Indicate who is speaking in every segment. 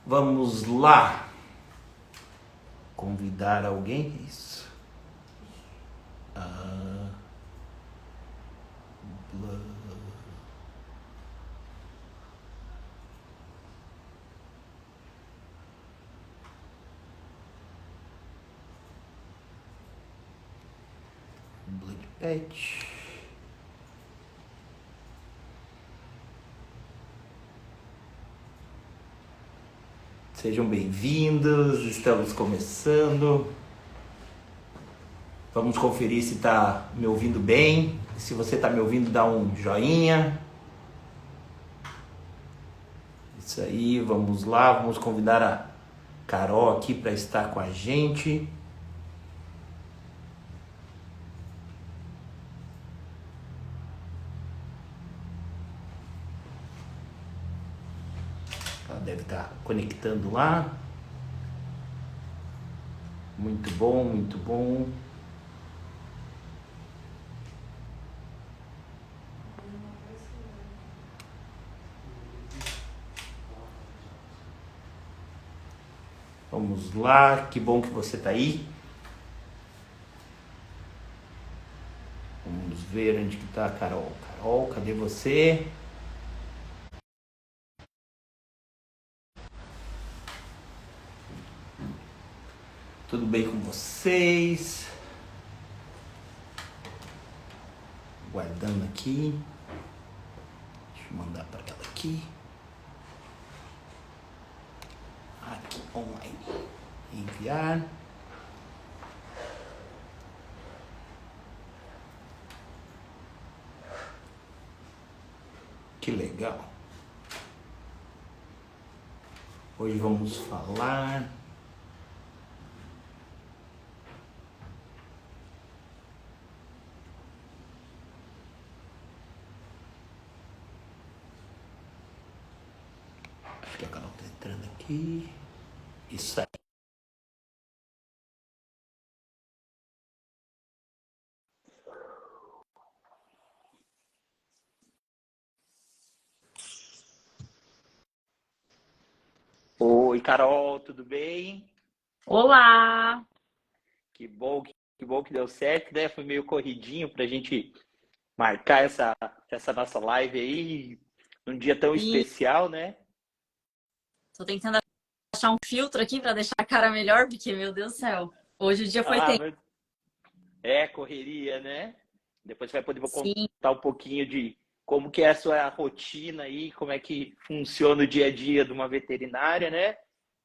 Speaker 1: Vamos lá. Convidar alguém? Isso. Blood Pet. Sejam bem-vindos, estamos começando. Vamos conferir se está me ouvindo bem. Se você está me ouvindo, dá um joinha. Isso aí, vamos lá. Vamos convidar a Carol aqui para estar com a gente. Ela deve estar conectando lá. Muito bom, muito bom. Vamos lá, que bom que você está aí. Vamos ver onde que está a Carol. Carol, cadê você? Tudo bem com vocês? Guardando aqui. Deixa eu mandar para ela aqui. Aqui, online. Enviar. Que legal. Hoje vamos falar acho que a Carol tá entrando aqui. Isso aí. Oi, Carol, tudo bem?
Speaker 2: Olá!
Speaker 1: Que bom que deu certo, né? Foi meio corridinho pra gente marcar essa nossa live aí num dia tão
Speaker 2: E
Speaker 1: especial, né?
Speaker 2: tô tentando achar um filtro aqui para deixar a cara melhor, porque, meu Deus do céu, hoje o dia foi
Speaker 1: Ah,
Speaker 2: tenso.
Speaker 1: mas correria, né? Depois você vai poder
Speaker 2: Sim,
Speaker 1: contar um pouquinho de como que é a sua rotina aí, como é que funciona o dia a dia de uma veterinária, né?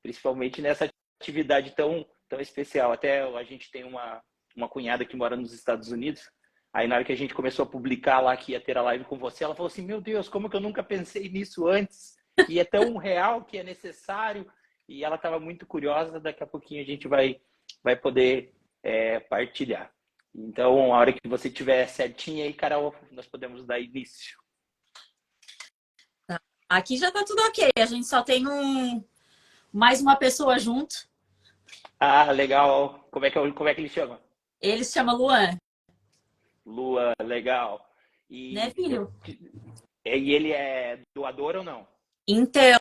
Speaker 1: Principalmente nessa atividade tão especial. Até a gente tem uma cunhada que mora nos Estados Unidos. Aí na hora que a gente começou a publicar lá que ia ter a live com você, ela falou assim, meu Deus, como que eu nunca pensei nisso antes? Que é tão real, que é necessário. E ela estava muito curiosa, daqui a pouquinho a gente vai poder partilhar. Então, a hora que você tiver certinha aí, Carol, nós podemos dar início.
Speaker 2: tá. Aqui já tá tudo ok. A gente só tem mais uma pessoa junto.
Speaker 1: Ah, legal. Como é que ele chama?
Speaker 2: Ele se chama Luan,
Speaker 1: Lua, legal.
Speaker 2: né,
Speaker 1: E,
Speaker 2: filho?
Speaker 1: e ele é doador ou não?
Speaker 2: Então,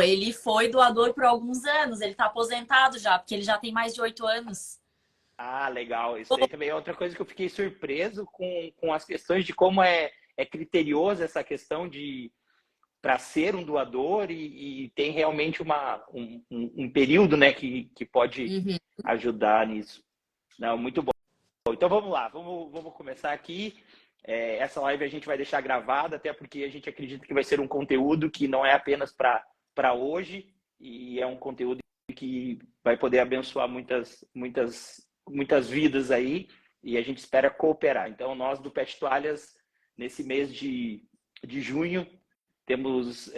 Speaker 2: ele foi doador por alguns anos. Ele tá aposentado já, porque ele já tem mais de 8 anos.
Speaker 1: Ah, legal. Isso daí também é outra coisa que eu fiquei surpreso com as questões de como é criterioso essa questão de para ser um doador e tem realmente um período, né, que pode
Speaker 2: Uhum.
Speaker 1: ajudar nisso. Não, muito bom. Então vamos lá, vamos começar aqui. Essa live a gente vai deixar gravada, até porque a gente acredita que vai ser um conteúdo que não é apenas para hoje, e é um conteúdo que vai poder abençoar muitas vidas aí, e a gente espera cooperar. Então, nós do Pet Toalhas, nesse mês de junho, temos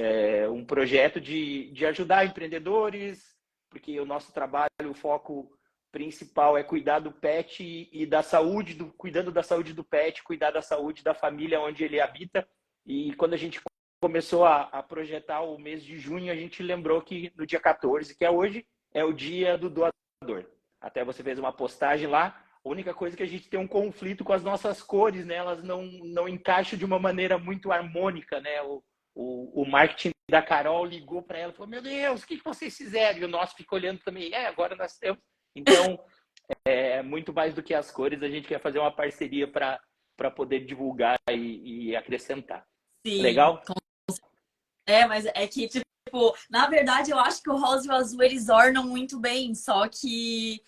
Speaker 1: um projeto de ajudar empreendedores, porque o nosso trabalho, o foco principal é cuidar do pet e da saúde, cuidando da saúde do pet, cuidar da saúde da família onde ele habita. E quando a gente começou a projetar o mês de junho, a gente lembrou que no dia 14, que é hoje, é o dia do doador. Até você fez uma postagem lá. A única coisa é que a gente tem um conflito com as nossas cores, né? Elas não encaixam de uma maneira muito harmônica, né? O marketing da Carol ligou para ela e falou: meu Deus, o que vocês fizeram? E o nosso ficou olhando também. Agora nós temos. Então, muito mais do que as cores, a gente quer fazer uma parceria para poder divulgar e acrescentar.
Speaker 2: Sim.
Speaker 1: Legal?
Speaker 2: Mas é que, tipo, na verdade, eu acho que o rosa e o azul eles ornam muito bem, só que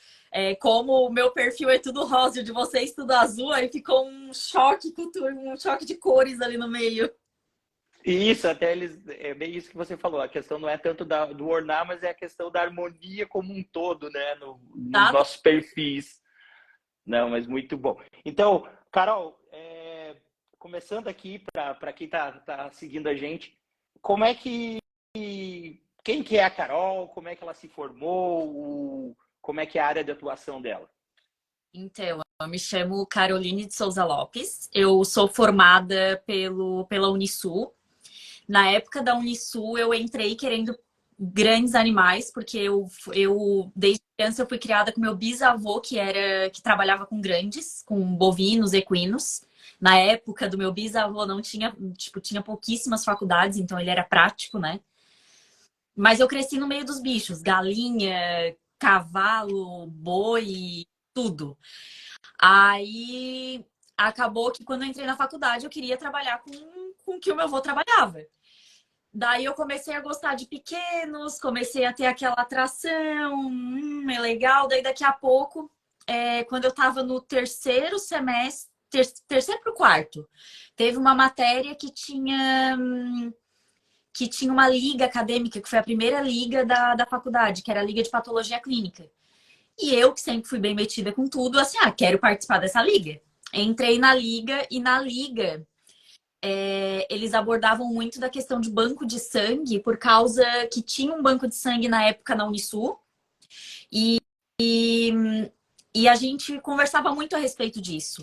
Speaker 2: como o meu perfil é tudo rosa e o de vocês tudo azul, aí ficou um choque cultural, um choque de cores ali no meio.
Speaker 1: E isso, até eles, é bem isso que você falou, a questão não é tanto do ornar, mas é a questão da harmonia como um todo, né, nos
Speaker 2: Tá?
Speaker 1: nossos perfis. Não, mas muito bom. Então, Carol, começando aqui para quem tá seguindo a gente, como é que quem que é a Carol? Como é que ela se formou? Como é que é a área de atuação dela?
Speaker 2: Então, eu me chamo Caroline de Souza Lopes. Eu sou formada pela Unisul. Na época da Unisul, eu entrei querendo grandes animais, porque desde criança eu fui criada com meu bisavô, que trabalhava com grandes, com bovinos, equinos. Na época do meu bisavô não tinha, tipo, tinha pouquíssimas faculdades, então ele era prático, né? Mas eu cresci no meio dos bichos, galinha, cavalo, boi, tudo. Aí acabou que quando eu entrei na faculdade eu queria trabalhar com o que o meu avô trabalhava. Daí eu comecei a gostar de pequenos, comecei a ter aquela atração, é legal. Daí daqui a pouco, quando eu estava no terceiro semestre, terceiro para o quarto, teve uma matéria que tinha uma liga acadêmica, que foi a primeira liga da faculdade, que era a Liga de Patologia Clínica. E eu, que sempre fui bem metida com tudo, assim, quero participar dessa liga. Entrei na liga e na liga eles abordavam muito da questão de banco de sangue, por causa que tinha um banco de sangue na época na Unisul. E, e, e a gente conversava muito a respeito disso.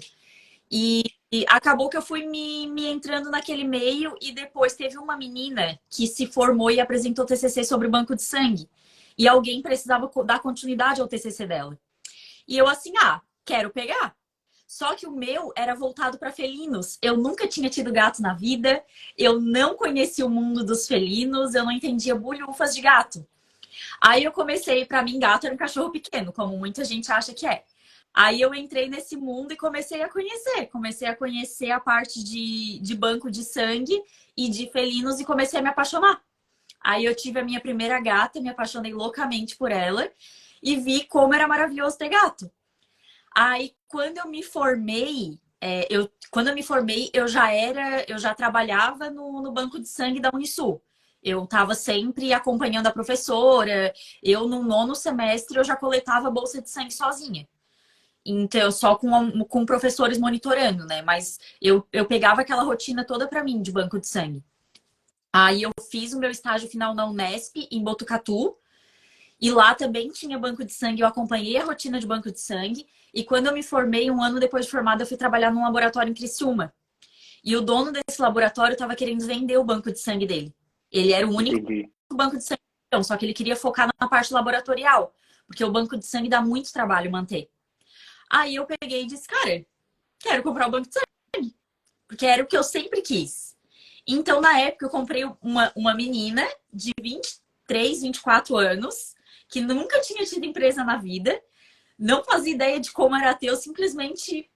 Speaker 2: E acabou que eu fui me entrando naquele meio e depois teve uma menina que se formou e apresentou TCC sobre o banco de sangue. E alguém precisava dar continuidade ao TCC dela. E eu assim, quero pegar. Só que o meu era voltado para felinos. Eu nunca tinha tido gato na vida, eu não conhecia o mundo dos felinos, eu não entendia bulhufas de gato. Aí eu comecei, para mim, gato era um cachorro pequeno, como muita gente acha que é. Aí eu entrei nesse mundo e comecei a conhecer a parte de banco de sangue e de felinos e comecei a me apaixonar. Aí eu tive a minha primeira gata, me apaixonei loucamente por ela e vi como era maravilhoso ter gato. Aí, quando eu me formei, eu já trabalhava no banco de sangue da Unisul. Eu estava sempre acompanhando a professora. Eu, no nono semestre, eu já coletava a bolsa de sangue sozinha. Então, só com professores monitorando, né? Mas eu pegava aquela rotina toda para mim de banco de sangue. Aí eu fiz o meu estágio final na Unesp, em Botucatu. E lá também tinha banco de sangue, eu acompanhei a rotina de banco de sangue. E quando eu me formei, um ano depois de formada, eu fui trabalhar num laboratório em Criciúma. E o dono desse laboratório estava querendo vender o banco de sangue dele. Ele era o único
Speaker 1: Entendi.
Speaker 2: banco de sangue, só que ele queria focar na parte laboratorial, porque o banco de sangue dá muito trabalho manter. Aí eu peguei e disse, cara, quero comprar o banco de sangue, porque era o que eu sempre quis. Então, na época, eu comprei uma menina de 23, 24 anos, que nunca tinha tido empresa na vida, não fazia ideia de como era ter, eu simplesmente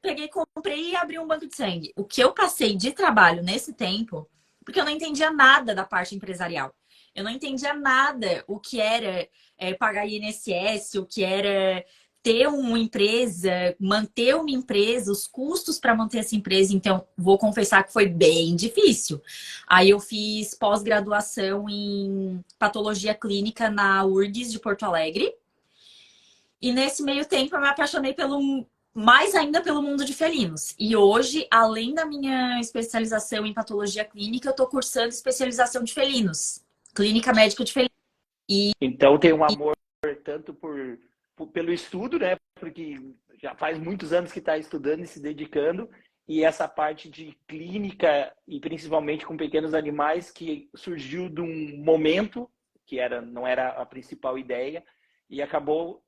Speaker 2: peguei, comprei e abri um banco de sangue. O que eu passei de trabalho nesse tempo, porque eu não entendia nada da parte empresarial. Eu não entendia nada o que era pagar INSS, o que era ter uma empresa, manter uma empresa, os custos para manter essa empresa. Então, vou confessar que foi bem difícil. Aí eu fiz pós-graduação em patologia clínica na URGS de Porto Alegre. E nesse meio tempo eu me apaixonei mais ainda pelo mundo de felinos. E hoje, além da minha especialização em patologia clínica, eu estou cursando especialização de felinos. Clínica médica de felinos.
Speaker 1: Então tem um amor tanto pelo estudo, né? Porque já faz muitos anos que está estudando e se dedicando, e essa parte de clínica, e principalmente com pequenos animais, que surgiu de um momento que não era a principal ideia, e acabou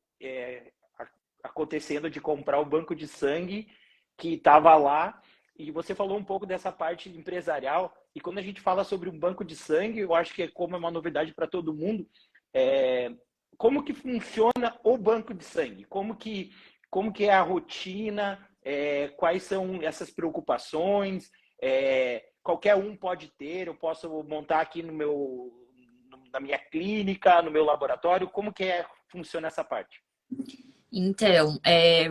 Speaker 1: acontecendo de comprar o banco de sangue que estava lá, E você falou um pouco dessa parte empresarial, e quando a gente fala sobre um banco de sangue, eu acho que como é uma novidade para todo mundo, como que funciona o banco de sangue? Como que é a rotina? Quais são essas preocupações? Qualquer um pode ter, eu posso montar aqui na minha clínica, no meu laboratório, como que funciona essa parte?
Speaker 2: Então,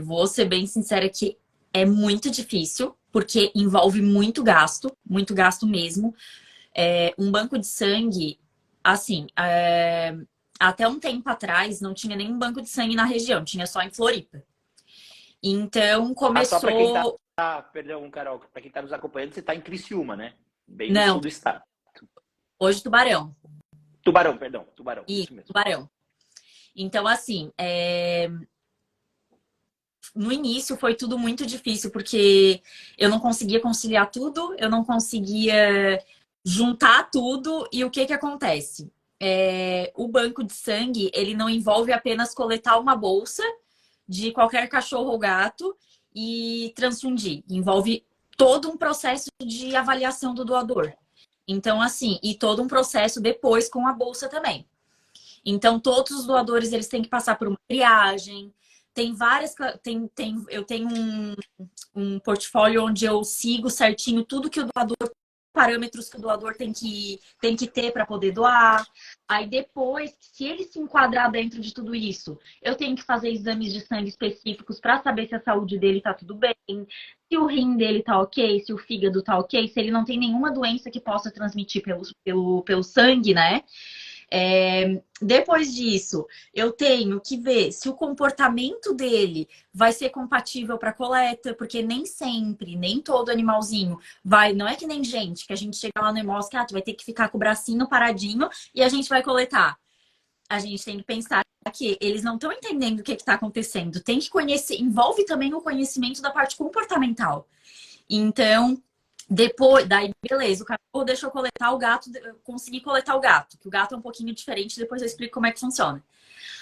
Speaker 2: vou ser bem sincera que é muito difícil, porque envolve muito gasto mesmo. Um banco de sangue, assim, até um tempo atrás não tinha nenhum banco de sangue na região, tinha só em Floripa. Então
Speaker 1: Só para quem
Speaker 2: começou.
Speaker 1: perdão, Carol, para quem está nos acompanhando, você está em Criciúma, né? Bem no
Speaker 2: Não,
Speaker 1: sul do estado.
Speaker 2: hoje Tubarão.
Speaker 1: Tubarão, perdão, Tubarão,
Speaker 2: E
Speaker 1: isso mesmo.
Speaker 2: Tubarão. Então, assim, no início foi tudo muito difícil, porque eu não conseguia conciliar tudo, eu não conseguia juntar tudo, e o que que acontece? O banco de sangue, ele não envolve apenas coletar uma bolsa de qualquer cachorro ou gato e transfundir. Envolve todo um processo de avaliação do doador. Então, assim, e todo um processo depois com a bolsa também. Então, todos os doadores, eles têm que passar por uma triagem. Tem várias... eu tenho um portfólio onde eu sigo certinho tudo que o doador... parâmetros que o doador tem que ter para poder doar. Aí depois, se ele se enquadrar dentro de tudo isso, eu tenho que fazer exames de sangue específicos para saber se a saúde dele está tudo bem, se o rim dele tá ok, se o fígado tá ok, se ele não tem nenhuma doença que possa transmitir pelo sangue, né? Depois disso, eu tenho que ver se o comportamento dele vai ser compatível para coleta, porque nem sempre, nem todo animalzinho vai. Não é que nem gente, que a gente chega lá no Hemosc, tu vai ter que ficar com o bracinho paradinho e a gente vai coletar. A gente tem que pensar que eles não estão entendendo o que está acontecendo. Tem que conhecer, envolve também o conhecimento da parte comportamental. Então, depois, daí, beleza, o cachorro deixou eu coletar o gato, eu consegui coletar o gato, que o gato é um pouquinho diferente, depois eu explico como é que funciona.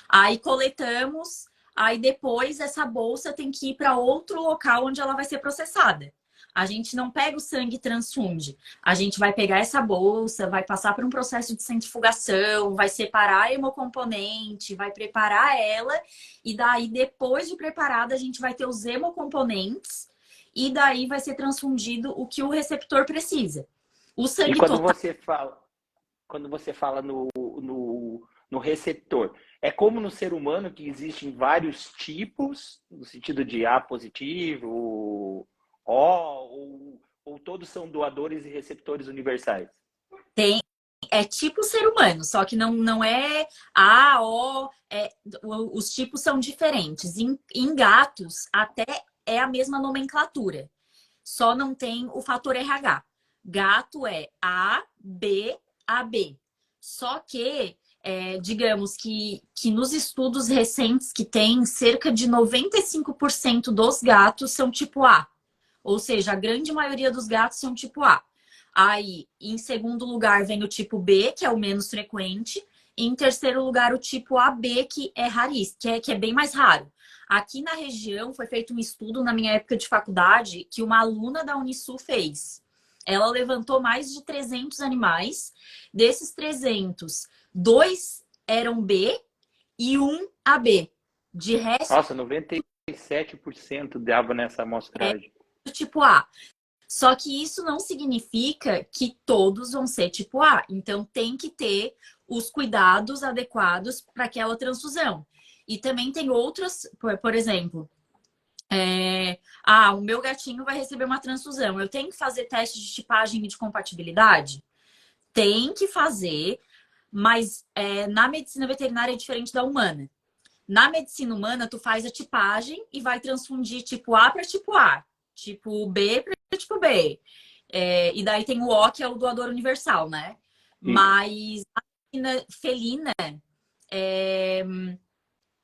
Speaker 2: Aí coletamos, aí depois essa bolsa tem que ir para outro local onde ela vai ser processada. A gente não pega o sangue e transfunde. A gente vai pegar essa bolsa, vai passar por um processo de centrifugação, vai separar a hemocomponente, vai preparar ela, e daí, depois de preparada, a gente vai ter os hemocomponentes, e daí vai ser transfundido o que o receptor precisa. O sangue
Speaker 1: E quando
Speaker 2: total...
Speaker 1: você fala no receptor, é como no ser humano que existem vários tipos, no sentido de A positivo, O, ou todos são doadores e receptores universais?
Speaker 2: É tipo ser humano, só que não é A, O, os tipos são diferentes. Em gatos, até é a mesma nomenclatura, só não tem o fator RH. Gato é A, B, AB. Só que, digamos que nos estudos recentes que tem, cerca de 95% dos gatos são tipo A. Ou seja, a grande maioria dos gatos são tipo A. Aí, em segundo lugar, vem o tipo B, que é o menos frequente. E em terceiro lugar, o tipo AB, que é raríssimo, que é bem mais raro. Aqui na região foi feito um estudo na minha época de faculdade que uma aluna da Unisul fez. Ela levantou mais de 300 animais. Desses 300, 2 eram B e 1 AB. De resto,
Speaker 1: Nossa, 97% dava nessa amostragem.
Speaker 2: do tipo A. Só que isso não significa que todos vão ser tipo A. Então, tem que ter os cuidados adequados para aquela transfusão. E também tem outras, por exemplo, o meu gatinho vai receber uma transfusão. Eu tenho que fazer teste de tipagem e de compatibilidade? Tem que fazer, mas na medicina veterinária é diferente da humana. Na medicina humana, tu faz a tipagem e vai transfundir tipo A para tipo A, tipo B para tipo B. E daí tem o O, que é o doador universal, né?
Speaker 1: Isso.
Speaker 2: Mas a medicina felina,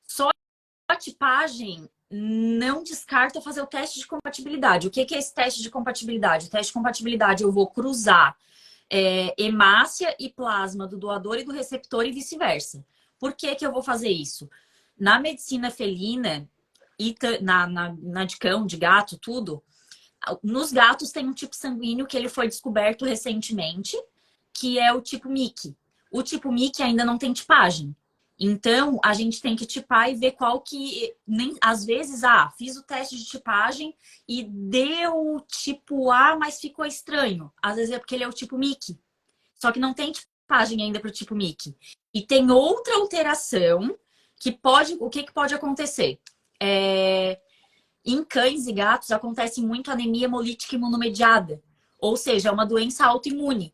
Speaker 2: só a tipagem não descarta fazer o teste de compatibilidade. O que é esse teste de compatibilidade? O teste de compatibilidade eu vou cruzar hemácia e plasma do doador e do receptor e vice-versa. Por que eu vou fazer isso? Na medicina felina, e na de cão, de gato, tudo, Nos gatos tem um tipo sanguíneo que ele foi descoberto recentemente, que é o tipo MIC. O tipo MIC ainda não tem tipagem. Então, a gente tem que tipar e ver qual que... Nem, às vezes, fiz o teste de tipagem e deu tipo A, mas ficou estranho. Às vezes é porque ele é o tipo MIC. Só que não tem tipagem ainda para o tipo MIC. E tem outra alteração que pode... O que, que pode acontecer? Em cães e gatos acontece muito anemia hemolítica imunomediada. Ou seja, é uma doença autoimune.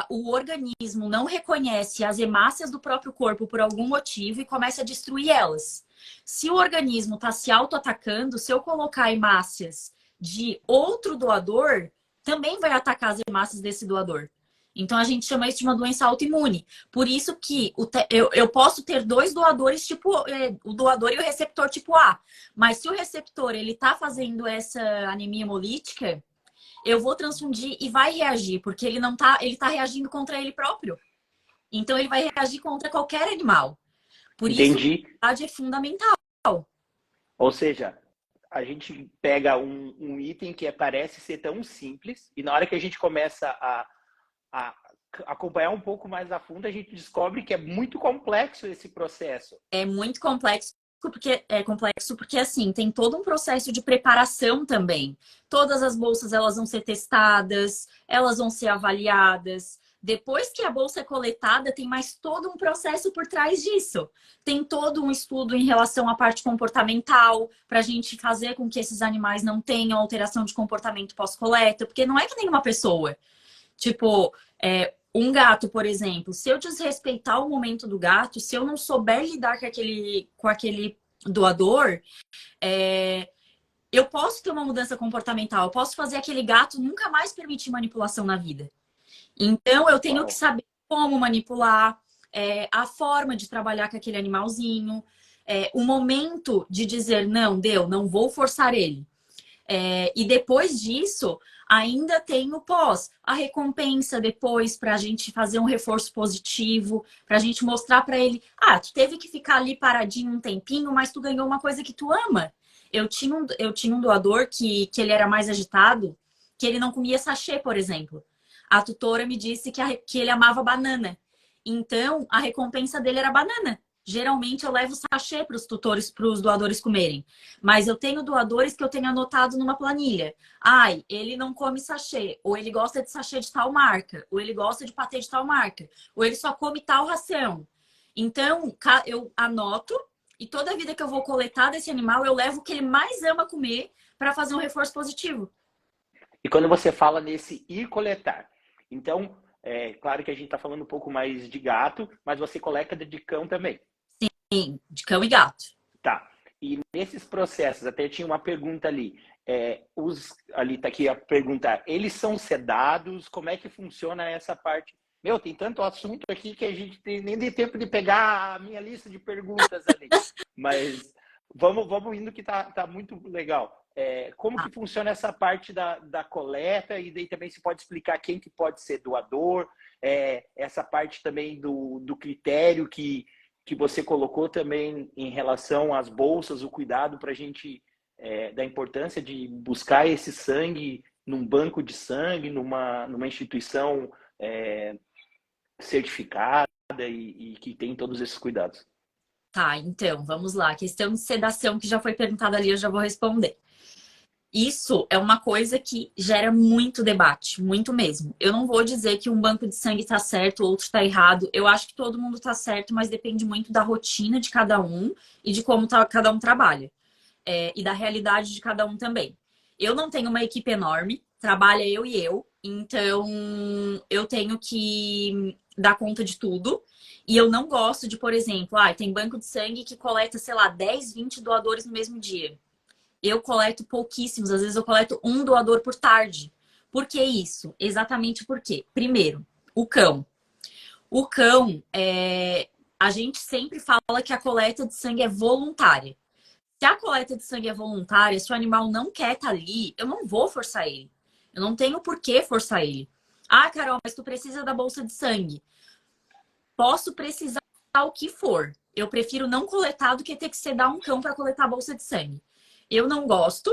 Speaker 2: O organismo não reconhece as hemácias do próprio corpo por algum motivo e começa a destruir elas. Se o organismo está se auto-atacando, se eu colocar hemácias de outro doador, também vai atacar as hemácias desse doador. Então, a gente chama isso de uma doença autoimune. Por isso que eu posso ter dois doadores, tipo o doador e o receptor tipo A. Mas se o receptor ele está fazendo essa anemia hemolítica, eu vou transfundir e vai reagir, porque ele não tá, ele tá reagindo contra ele próprio. Então ele vai reagir contra qualquer animal. Por isso,
Speaker 1: Entendi.
Speaker 2: a imunidade é fundamental.
Speaker 1: Ou seja, a gente pega um item que parece ser tão simples e na hora que a gente começa a acompanhar um pouco mais a fundo, a gente descobre que é muito complexo esse processo.
Speaker 2: É muito complexo porque assim, tem todo um processo de preparação também. Todas as bolsas elas vão ser testadas, elas vão ser avaliadas. Depois que a bolsa é coletada, tem mais todo um processo por trás disso. Tem todo um estudo em relação à parte comportamental, para a gente fazer com que esses animais não tenham alteração de comportamento pós-coleta, porque não é que nem uma pessoa. Tipo, um gato, por exemplo, se eu desrespeitar o momento do gato, se eu não souber lidar com aquele doador, eu posso ter uma mudança comportamental, eu posso fazer aquele gato nunca mais permitir manipulação na vida. Então, eu tenho que saber como manipular, a forma de trabalhar com aquele animalzinho, o momento de dizer, não, não vou forçar ele. E depois disso, ainda tem o pós, a recompensa depois para a gente fazer um reforço positivo, para a gente mostrar para ele, tu teve que ficar ali paradinho um tempinho, mas tu ganhou uma coisa que tu ama. Eu tinha um doador que ele era mais agitado, que ele não comia sachê, por exemplo. A tutora me disse que ele amava banana. Então, a recompensa dele era banana. Geralmente eu levo sachê para os tutores, para os doadores comerem. Mas eu tenho doadores que eu tenho anotado numa planilha. Ele não come sachê. Ou ele gosta de sachê de tal marca. Ou ele gosta de patê de tal marca. Ou ele só come tal ração. Então, eu anoto. E toda vida que eu vou coletar desse animal, eu levo o que ele mais ama comer para fazer um reforço positivo.
Speaker 1: E quando você fala nesse ir coletar, então, claro que a gente está falando um pouco mais de gato, mas você coleta de cão também.
Speaker 2: Sim, de cão e gato.
Speaker 1: Tá. E nesses processos, até tinha uma pergunta ali. Ali tá aqui a pergunta, eles são sedados? Como é que funciona essa parte? Meu, tem tanto assunto aqui que a gente nem deu tempo de pegar a minha lista de perguntas ali. Mas vamos indo que tá muito legal. Como que funciona essa parte da coleta? E daí também se pode explicar quem que pode ser doador, essa parte também do critério que você colocou também em relação às bolsas, o cuidado para a gente, da importância de buscar esse sangue num banco de sangue, numa instituição certificada e que tem todos esses cuidados.
Speaker 2: Tá, então, vamos lá. A questão de sedação que já foi perguntada ali, eu já vou responder. Isso é uma coisa que gera muito debate, muito mesmo. Eu não vou dizer que um banco de sangue está certo, outro está errado. Eu acho que todo mundo está certo, mas depende muito da rotina de cada um e de como cada um trabalha. E da realidade de cada um também. Eu não tenho uma equipe enorme, trabalha eu e eu, então eu tenho que dar conta de tudo. E eu não gosto de, por exemplo, tem banco de sangue que coleta, sei lá, 10, 20 doadores no mesmo dia. Eu coleto pouquíssimos, às vezes eu coleto um doador por tarde. Por que isso? Exatamente por quê? Primeiro, o cão. O cão, a gente sempre fala que a coleta de sangue é voluntária. Se a coleta de sangue é voluntária, se o animal não quer estar ali, eu não vou forçar ele. Eu não tenho por que forçar ele. Carol, mas tu precisa da bolsa de sangue. Posso precisar o que for. Eu prefiro não coletar do que ter que sedar um cão para coletar a bolsa de sangue. Eu não gosto.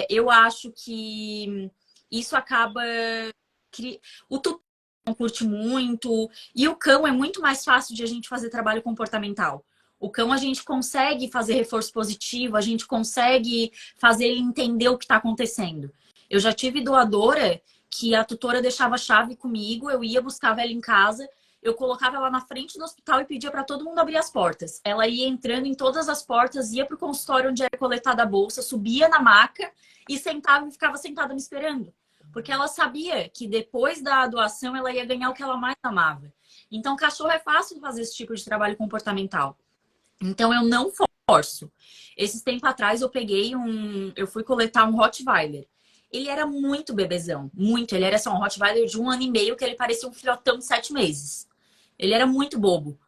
Speaker 2: Eu acho que isso acaba... O tutor não curte muito, e o cão é muito mais fácil de a gente fazer trabalho comportamental. O cão a gente consegue fazer reforço positivo, a gente consegue fazer ele entender o que está acontecendo. Eu já tive doadora que a tutora deixava a chave comigo, eu ia, buscava ela em casa, eu colocava ela na frente do hospital e pedia para todo mundo abrir as portas. Ela ia entrando em todas as portas, ia para o consultório onde era coletada a bolsa, subia na maca e sentava e ficava sentada me esperando. Porque ela sabia que depois da doação ela ia ganhar o que ela mais amava. Então, cachorro é fácil fazer esse tipo de trabalho comportamental. Então, eu não forço. Esses tempos atrás, eu fui coletar um Rottweiler. Ele era muito bebezão, muito. Ele era só um Rottweiler de 1 ano e meio, que ele parecia um filhotão de 7 meses. Ele era muito bobo.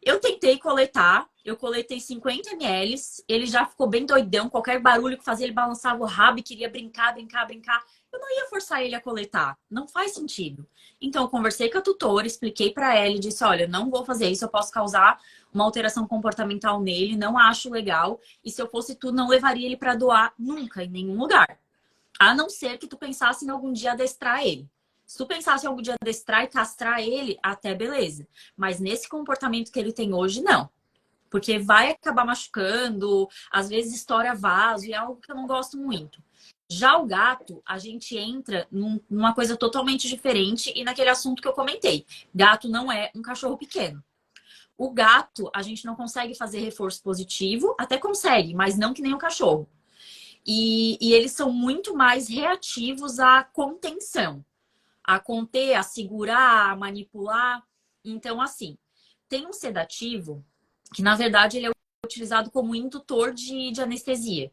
Speaker 2: Eu tentei coletar, eu coletei 50 ml, ele já ficou bem doidão, qualquer barulho que fazia, ele balançava o rabo e queria brincar, brincar, brincar. Eu não ia forçar ele a coletar, não faz sentido. Então, eu conversei com a tutora, expliquei para ela e disse, olha, não vou fazer isso, eu posso causar uma alteração comportamental nele, não acho legal, e se eu fosse tu, não levaria ele para doar nunca, em nenhum lugar. A não ser que tu pensasse em algum dia adestrar ele. Se tu pensasse em algum dia adestrar e castrar ele, até beleza. Mas nesse comportamento que ele tem hoje, não. Porque vai acabar machucando, às vezes estoura vaso, e é algo que eu não gosto muito. Já o gato, a gente entra numa coisa totalmente diferente e naquele assunto que eu comentei. Gato não é um cachorro pequeno. O gato, a gente não consegue fazer reforço positivo, até consegue, mas não que nem o cachorro. E eles são muito mais reativos à contenção. A conter, a segurar, a manipular. Então, assim, tem um sedativo que, na verdade, ele é utilizado como indutor de anestesia.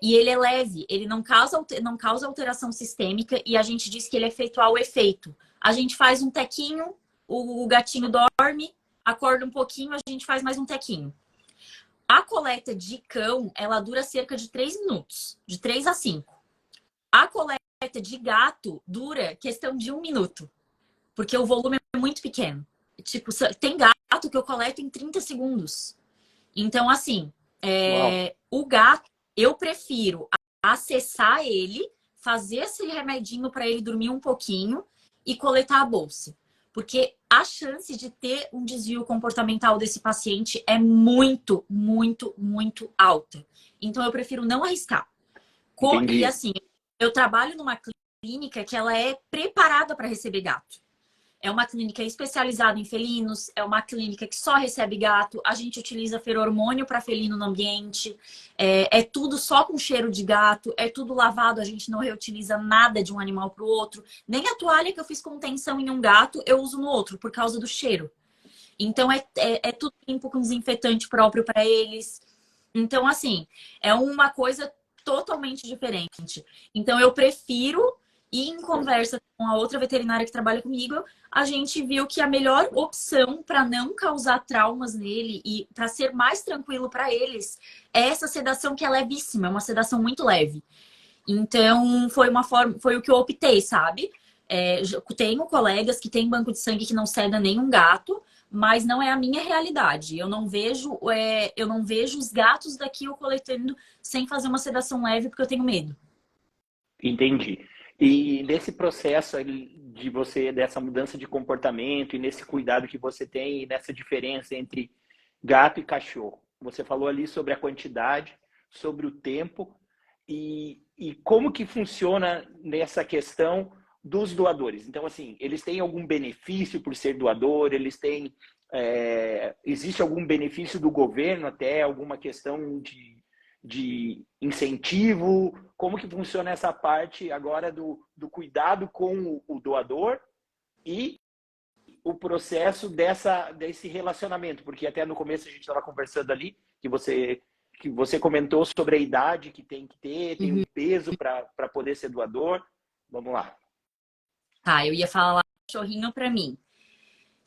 Speaker 2: E ele é leve, ele não causa alteração sistêmica e a gente diz que ele é feito ao efeito. A gente faz um tequinho, o gatinho dorme, acorda um pouquinho, a gente faz mais um tequinho. A coleta de cão, ela dura cerca de 3 minutos, de 3 a 5. A coleta de gato dura questão de 1 minuto, porque o volume é muito pequeno. Tipo, tem gato que eu coleto em 30 segundos. Então, assim, o gato, eu prefiro acessar ele, fazer esse remedinho para ele dormir um pouquinho e coletar a bolsa. Porque a chance de ter um desvio comportamental desse paciente é muito, muito, muito alta. Então, eu prefiro não arriscar.
Speaker 1: Entendi.
Speaker 2: E assim, eu trabalho numa clínica que ela é preparada para receber gato. É uma clínica especializada em felinos, é uma clínica que só recebe gato. A gente utiliza feromônio para felino no ambiente. É tudo só com cheiro de gato, é tudo lavado, a gente não reutiliza nada de um animal para o outro. Nem a toalha que eu fiz contenção em um gato, eu uso no outro, por causa do cheiro. Então, é tudo limpo com desinfetante próprio para eles. Então, assim, é uma coisa totalmente diferente. Então, eu prefiro ir em conversa com a outra veterinária que trabalha comigo. A gente viu que a melhor opção para não causar traumas nele e para ser mais tranquilo para eles é essa sedação que é levíssima, é uma sedação muito leve. Então, foi o que eu optei, sabe? Tenho colegas que têm banco de sangue que não ceda nenhum gato, mas não é a minha realidade. Eu não vejo os gatos daqui eu coletando sem fazer uma sedação leve porque eu tenho medo.
Speaker 1: Entendi. E nesse processo de você, dessa mudança de comportamento e nesse cuidado que você tem e nessa diferença entre gato e cachorro, você falou ali sobre a quantidade, sobre o tempo e como que funciona nessa questão dos doadores. Então, assim, eles têm algum benefício por ser doador? Eles têm... existe algum benefício do governo até? Alguma questão de incentivo? Como que funciona essa parte agora do cuidado com o doador e o processo desse relacionamento? Porque até no começo a gente estava conversando ali, que você comentou sobre a idade que tem que ter, tem um peso para poder ser doador. Vamos lá.
Speaker 2: Tá, eu ia falar cachorrinho para mim.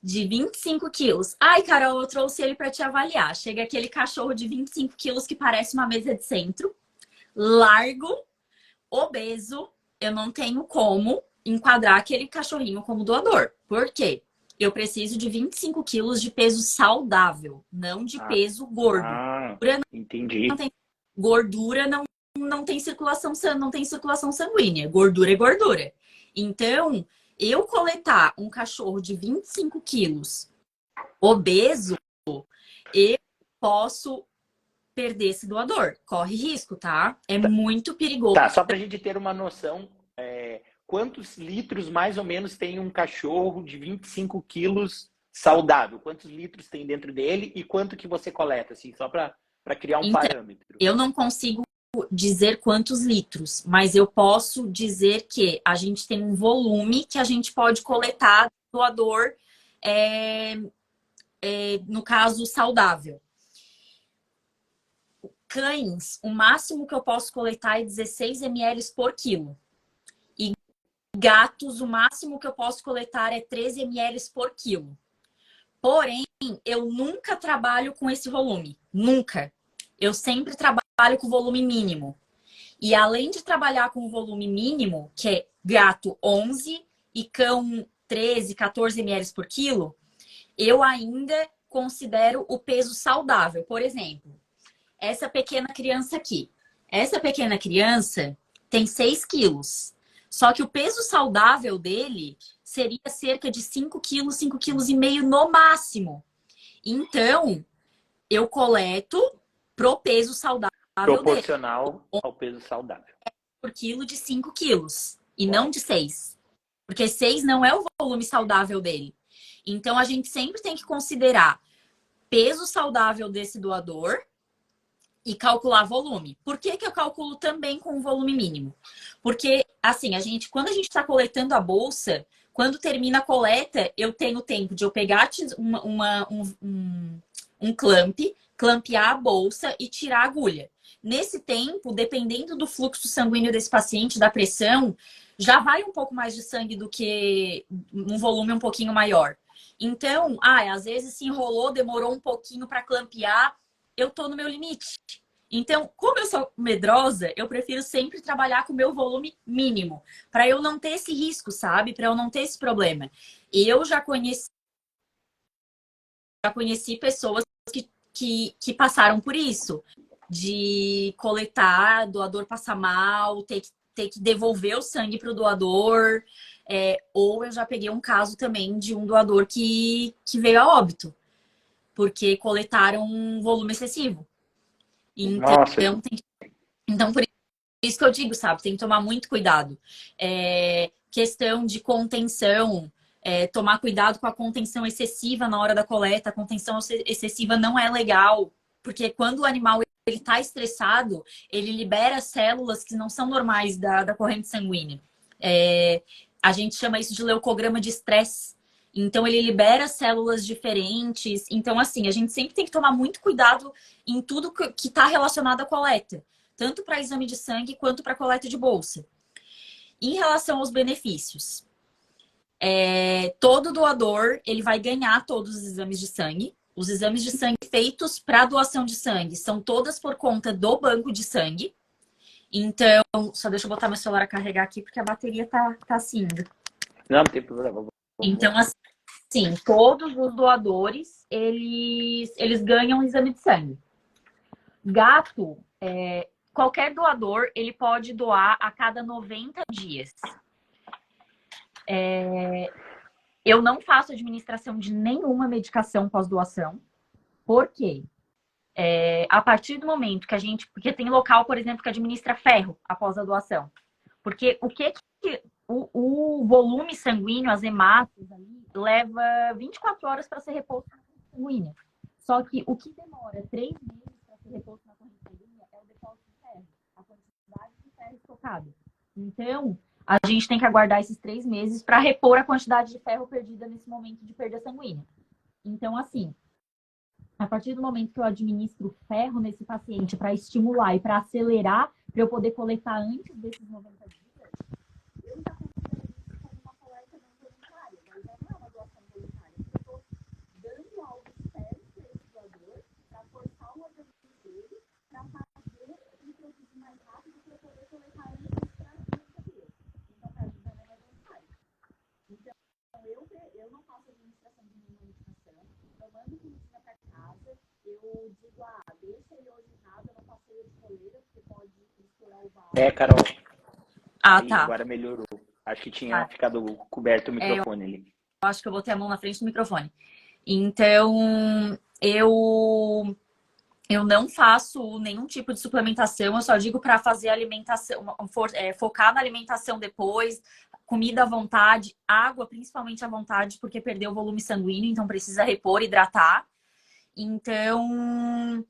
Speaker 2: De 25 quilos. Ai, Carol, eu trouxe ele para te avaliar. Chega aquele cachorro de 25 quilos que parece uma mesa de centro, largo, obeso. Eu não tenho como enquadrar aquele cachorrinho como doador. Por quê? Eu preciso de 25 quilos de peso saudável, não de peso gordo.
Speaker 1: Entendi.
Speaker 2: Gordura não não tem circulação, não tem circulação sanguínea. Gordura é gordura. Então, eu coletar um cachorro de 25 quilos obeso, eu posso perder esse doador. Corre risco, tá? É muito perigoso.
Speaker 1: Tá, só para a gente ter uma noção, quantos litros mais ou menos tem um cachorro de 25 quilos saudável? Quantos litros tem dentro dele e quanto que você coleta? Assim, só para criar um
Speaker 2: Então,
Speaker 1: parâmetro.
Speaker 2: eu não consigo dizer quantos litros, mas eu posso dizer que a gente tem um volume que a gente pode coletar do doador, no caso, saudável. Cães, o máximo que eu posso coletar é 16 ml por quilo. E gatos, o máximo que eu posso coletar é 13 ml por quilo. Porém, eu nunca trabalho com esse volume. Nunca. Eu sempre trabalho com volume mínimo. E além de trabalhar com o volume mínimo, que é gato 11 e cão 13, 14 ml por quilo, eu ainda considero o peso saudável. Por exemplo, essa pequena criança aqui. Essa pequena criança tem 6 quilos. Só que o peso saudável dele seria cerca de 5 quilos, 5,5 quilos no máximo. Então, eu coleto pro peso saudável
Speaker 1: Proporcional ao peso saudável.
Speaker 2: por quilo de 5 quilos e não
Speaker 1: Uau.
Speaker 2: de 6. Porque 6 não é o volume saudável dele. Então, a gente sempre tem que considerar peso saudável desse doador e calcular volume. Por que eu calculo também com o volume mínimo? Porque, assim, quando a gente está coletando a bolsa, quando termina a coleta, eu tenho tempo de eu pegar um clamp, clampear a bolsa e tirar a agulha. Nesse tempo, dependendo do fluxo sanguíneo desse paciente, da pressão, já vai um pouco mais de sangue do que um volume um pouquinho maior. Então, às vezes se enrolou, demorou um pouquinho para clampear, eu tô no meu limite. Então, como eu sou medrosa, eu prefiro sempre trabalhar com o meu volume mínimo, para eu não ter esse risco, sabe? Para eu não ter esse problema. Eu já conheci pessoas que passaram por isso, de coletar, doador passar mal, ter que devolver o sangue para o doador. Ou eu já peguei um caso também de um doador que veio a óbito, porque coletaram um volume excessivo.
Speaker 1: Nossa.
Speaker 2: Então, por isso que eu digo, sabe, tem que tomar muito cuidado. Questão de contenção, tomar cuidado com a contenção excessiva na hora da coleta. A contenção excessiva não é legal, porque quando o animal ele tá estressado, ele libera células que não são normais da corrente sanguínea. A gente chama isso de leucograma de estresse. Então, ele libera células diferentes. Então, assim, a gente sempre tem que tomar muito cuidado em tudo que está relacionado à coleta. Tanto para exame de sangue quanto para coleta de bolsa. Em relação aos benefícios, todo doador ele vai ganhar todos os exames de sangue. Os exames de sangue feitos para doação de sangue são todas por conta do banco de sangue. Então, só deixa eu botar meu celular a carregar aqui porque a bateria tá assim.
Speaker 1: Não tem problema.
Speaker 2: Então, assim, todos os doadores, eles ganham um exame de sangue. Gato, qualquer doador, ele pode doar a cada 90 dias. Eu não faço administração de nenhuma medicação pós-doação. Por quê? A partir do momento que porque tem local, por exemplo, que administra ferro após a doação. Porque o volume sanguíneo, as hemácias ali, leva 24 horas para ser reposto na corrente sanguínea. Só que o que demora 3 meses para ser reposto na corrente sanguínea é o depósito de ferro, a quantidade de ferro estocada. Então, a gente tem que aguardar esses 3 meses para repor a quantidade de ferro perdida nesse momento de perda sanguínea. Então, assim, a partir do momento que eu administro ferro nesse paciente para estimular e para acelerar, para eu poder coletar antes desses 90 dias, eu já considero isso como uma coleta não voluntária, mas já não é uma doação voluntária, porque eu estou dando algo externo para esse doador, para forçar o organismo dele, para fazer ele produzir mais rápido para eu poder coletar antes para 90 dias. Então, para mim, também é voluntário. Então, eu não faço administração de nenhuma medicação, eu mando medicina para casa, eu digo, deixa ele hoje em casa, eu não passei de coleira, porque pode estourar
Speaker 1: É, Carol,
Speaker 2: Ah,
Speaker 1: aí
Speaker 2: tá.
Speaker 1: agora melhorou. Acho que tinha
Speaker 2: Ah,
Speaker 1: ficado coberto o
Speaker 2: eu
Speaker 1: microfone ali.
Speaker 2: acho que eu botei a mão na frente do microfone. Então, eu não faço nenhum tipo de suplementação, eu só digo para fazer alimentação, focar na alimentação depois, comida à vontade, água principalmente à vontade, porque perdeu o volume sanguíneo, então precisa repor, hidratar. Então,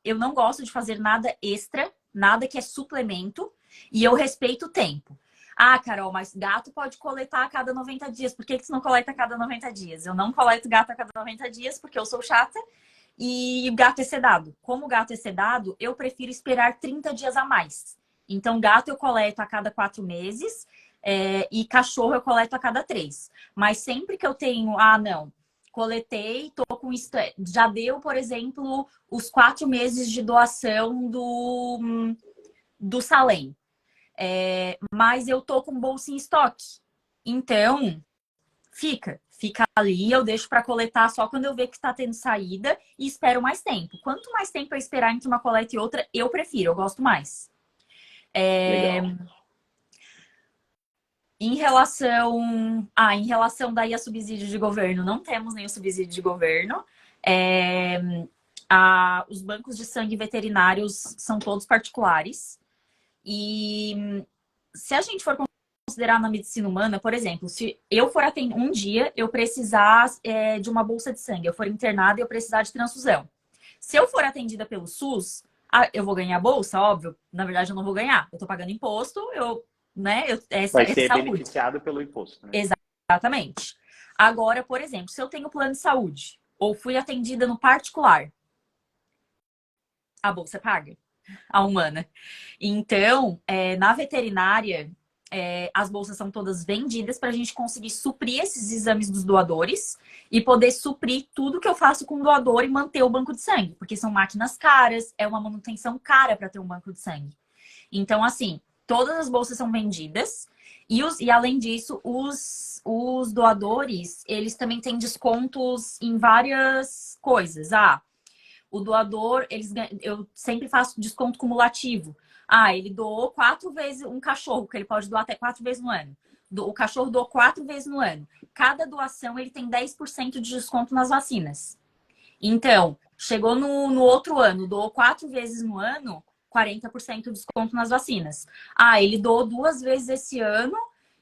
Speaker 2: eu não gosto de fazer nada extra, nada que é suplemento, e eu respeito o tempo. Ah, Carol, mas gato pode coletar a cada 90 dias. Por que que você não coleta a cada 90 dias? Eu não coleto gato a cada 90 dias porque eu sou chata e o gato é sedado. Como o gato é sedado, eu prefiro esperar 30 dias a mais. Então, gato eu coleto a cada 4 meses e cachorro eu coleto a cada 3. Mas sempre que eu tenho, não, coletei, tô com isso. Já deu, por exemplo, os 4 meses de doação do Salem. Mas eu tô com bolsa em estoque. Então, fica ali, eu deixo para coletar só quando eu ver que está tendo saída e espero mais tempo. Quanto mais tempo eu esperar entre uma coleta e outra, eu prefiro, eu gosto mais.
Speaker 1: Legal.
Speaker 2: Em relação daí a subsídio de governo, não temos nenhum subsídio de governo. É, os bancos de sangue veterinários são todos particulares. E se a gente for considerar na medicina humana, por exemplo, se eu for atender um dia, eu precisar de uma bolsa de sangue, eu for internada e eu precisar de transfusão. Se eu for atendida pelo SUS, eu vou ganhar a bolsa? Óbvio. Na verdade, eu não vou ganhar. Eu tô pagando imposto,
Speaker 1: Vai
Speaker 2: é
Speaker 1: ser
Speaker 2: saúde.
Speaker 1: beneficiado pelo imposto, né?
Speaker 2: Exatamente. Agora, por exemplo, se eu tenho plano de saúde ou fui atendida no particular, a bolsa é paga, a humana. Então, na veterinária, as bolsas são todas vendidas para a gente conseguir suprir esses exames dos doadores e poder suprir tudo que eu faço com o doador e manter o banco de sangue, porque são máquinas caras, é uma manutenção cara para ter um banco de sangue. Então, assim, todas as bolsas são vendidas e além disso, os doadores, eles também têm descontos em várias coisas. O doador, eu sempre faço desconto cumulativo. Ele doou 4 vezes um cachorro, que ele pode doar até 4 vezes no ano. O cachorro doou 4 vezes no ano. Cada doação ele tem 10% de desconto nas vacinas. Então, chegou no outro ano, doou 4 vezes no ano, 40% de desconto nas vacinas. Ele doou 2 vezes esse ano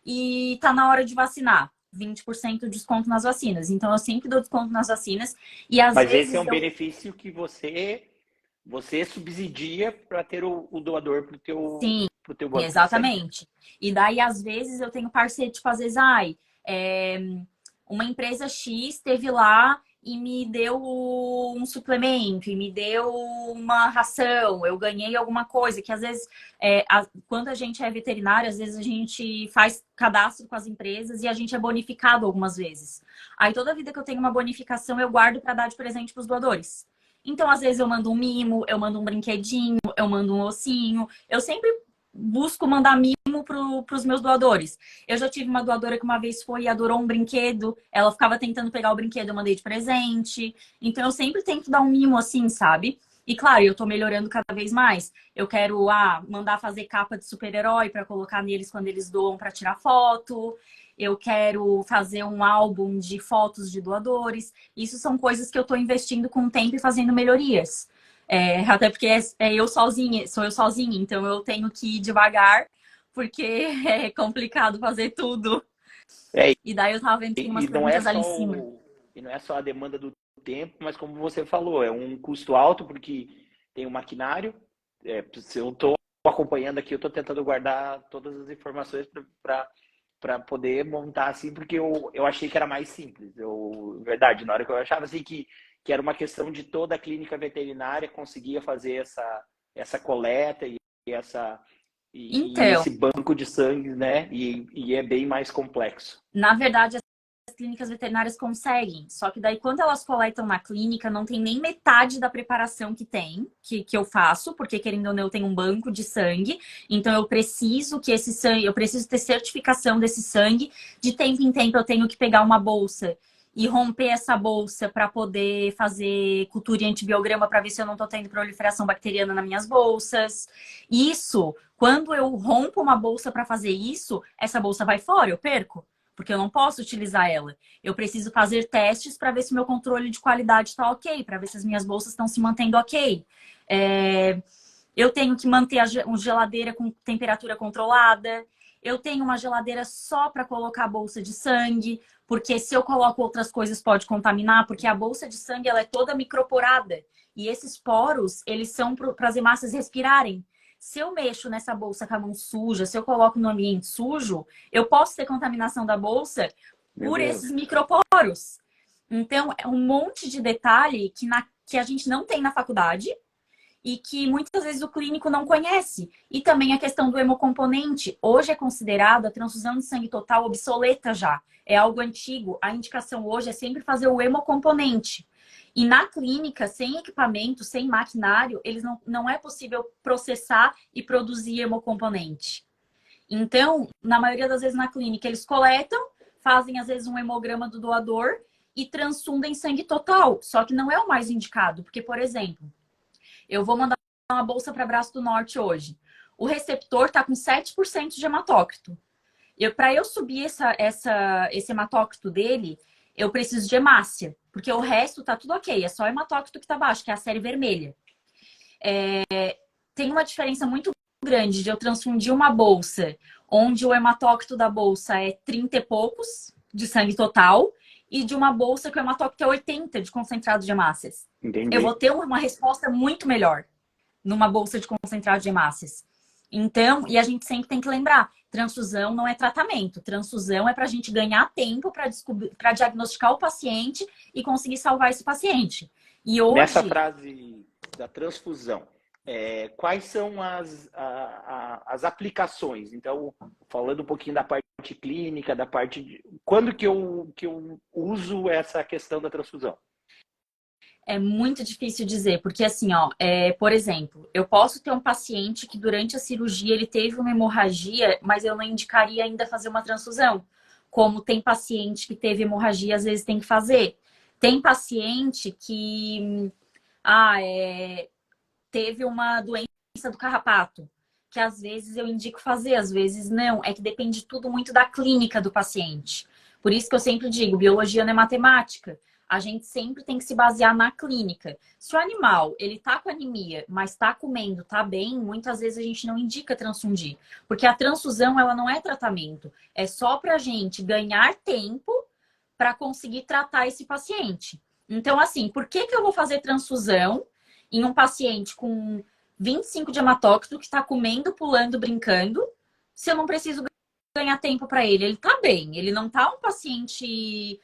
Speaker 2: e tá na hora de vacinar. 20% de desconto nas vacinas. Então, eu sempre dou desconto nas vacinas. E às
Speaker 1: Mas esse é
Speaker 2: vezes
Speaker 1: um benefício que você subsidia para ter o doador
Speaker 2: sim,
Speaker 1: pro teu banco de sangue.
Speaker 2: exatamente. E daí, às vezes, eu tenho parceiro, tipo, às vezes, é, uma empresa X esteve lá e me deu um suplemento, e me deu uma ração, eu ganhei alguma coisa, que às vezes, quando a gente é veterinário, às vezes a gente faz cadastro com as empresas e a gente é bonificado algumas vezes. Aí toda vida que eu tenho uma bonificação, eu guardo para dar de presente para os doadores. Então, às vezes, eu mando um mimo, eu mando um brinquedinho, eu mando um ossinho. Eu sempre busco mandar mimo para os meus doadores. Eu já tive uma doadora que uma vez foi e adorou um brinquedo. Ela ficava tentando pegar o brinquedo, eu mandei de presente. Então, eu sempre tento dar um mimo assim, sabe? E claro, eu tô melhorando cada vez mais. Eu quero mandar fazer capa de super-herói para colocar neles quando eles doam para tirar foto. Eu quero fazer um álbum de fotos de doadores. Isso são coisas que eu tô investindo com o tempo e fazendo melhorias. Até porque é eu sozinha, sou eu sozinha, então eu tenho que ir devagar, porque é complicado fazer tudo.
Speaker 1: É,
Speaker 2: E daí eu tava vendo que tem umas
Speaker 1: e não é
Speaker 2: perguntas ali
Speaker 1: só
Speaker 2: em cima.
Speaker 1: e não é só a demanda do tempo, mas como você falou, é um custo alto porque tem o maquinário. Se eu estou acompanhando aqui, eu estou tentando guardar todas as informações para poder montar assim, porque eu achei que era mais simples. Verdade, na hora que eu achava assim que era uma questão de toda a clínica veterinária conseguia fazer essa coleta essa e
Speaker 2: Então,
Speaker 1: esse banco de sangue, né? E é bem mais complexo.
Speaker 2: na verdade, as clínicas veterinárias conseguem. Só que daí, quando elas coletam na clínica, não tem nem metade da preparação que tem, que eu faço, porque querendo ou não, eu tenho um banco de sangue. Então, eu preciso que esse sangue, eu preciso ter certificação desse sangue. De tempo em tempo, eu tenho que pegar uma bolsa e romper essa bolsa para poder fazer cultura e antibiograma para ver se eu não estou tendo proliferação bacteriana nas minhas bolsas. Isso, quando eu rompo uma bolsa para fazer isso, essa bolsa vai fora, eu perco, porque eu não posso utilizar ela. Eu preciso fazer testes para ver se o meu controle de qualidade está ok, para ver se as minhas bolsas estão se mantendo ok. Eu tenho que manter a geladeira com temperatura controlada. Eu tenho uma geladeira só para colocar a bolsa de sangue, porque se eu coloco outras coisas pode contaminar, porque a bolsa de sangue ela é toda microporada. E esses poros, eles são para as hemácias respirarem. Se eu mexo nessa bolsa com a mão suja, se eu coloco no ambiente sujo, eu posso ter contaminação da bolsa
Speaker 1: Meu
Speaker 2: por
Speaker 1: Deus.
Speaker 2: esses microporos. Então, é um monte de detalhe que a gente não tem na faculdade e que muitas vezes o clínico não conhece. E também a questão do hemocomponente. Hoje é considerado a transfusão de sangue total obsoleta já. É algo antigo. A indicação hoje é sempre fazer o hemocomponente. E na clínica, sem equipamento, sem maquinário, eles não é possível processar e produzir hemocomponente. Então, na maioria das vezes na clínica, eles coletam, fazem às vezes um hemograma do doador e transfundem sangue total. Só que não é o mais indicado, porque, por exemplo, eu vou mandar uma bolsa para Braço do Norte hoje. O receptor está com 7% de hematócrito. Para eu subir esse hematócrito dele, eu preciso de hemácia, porque o resto tá tudo ok, é só hematócrito que tá baixo, que é a série vermelha. Tem uma diferença muito grande de eu transfundir uma bolsa onde o hematócrito da bolsa é 30 e poucos de sangue total e de uma bolsa que o hematócrito é 80 de concentrado de hemácias.
Speaker 1: Entendi.
Speaker 2: Eu vou ter uma resposta muito melhor numa bolsa de concentrado de hemácias. Então, e a gente sempre tem que lembrar, transfusão não é tratamento. Transfusão é para a gente ganhar tempo para diagnosticar o paciente e conseguir salvar esse paciente. E hoje...
Speaker 1: Nessa frase da transfusão, quais são as aplicações? Então, falando um pouquinho da parte clínica, da parte de... Quando que eu uso essa questão da transfusão?
Speaker 2: É muito difícil dizer, porque assim, ó, por exemplo, eu posso ter um paciente que durante a cirurgia ele teve uma hemorragia, mas eu não indicaria ainda fazer uma transfusão. Como tem paciente que teve hemorragia, às vezes tem que fazer. Tem paciente que teve uma doença do carrapato, que às vezes eu indico fazer, às vezes não. É que depende tudo muito da clínica do paciente. Por isso que eu sempre digo, biologia não é matemática. A gente sempre tem que se basear na clínica. Se o animal, ele tá com anemia, mas tá comendo, tá bem, muitas vezes a gente não indica transfundir. Porque a transfusão, ela não é tratamento. É só pra gente ganhar tempo para conseguir tratar esse paciente. Então, assim, por que eu vou fazer transfusão em um paciente com 25 de hematócrito que está comendo, pulando, brincando, se eu não preciso ganhar tempo para ele? Ele tá bem, ele não tá um paciente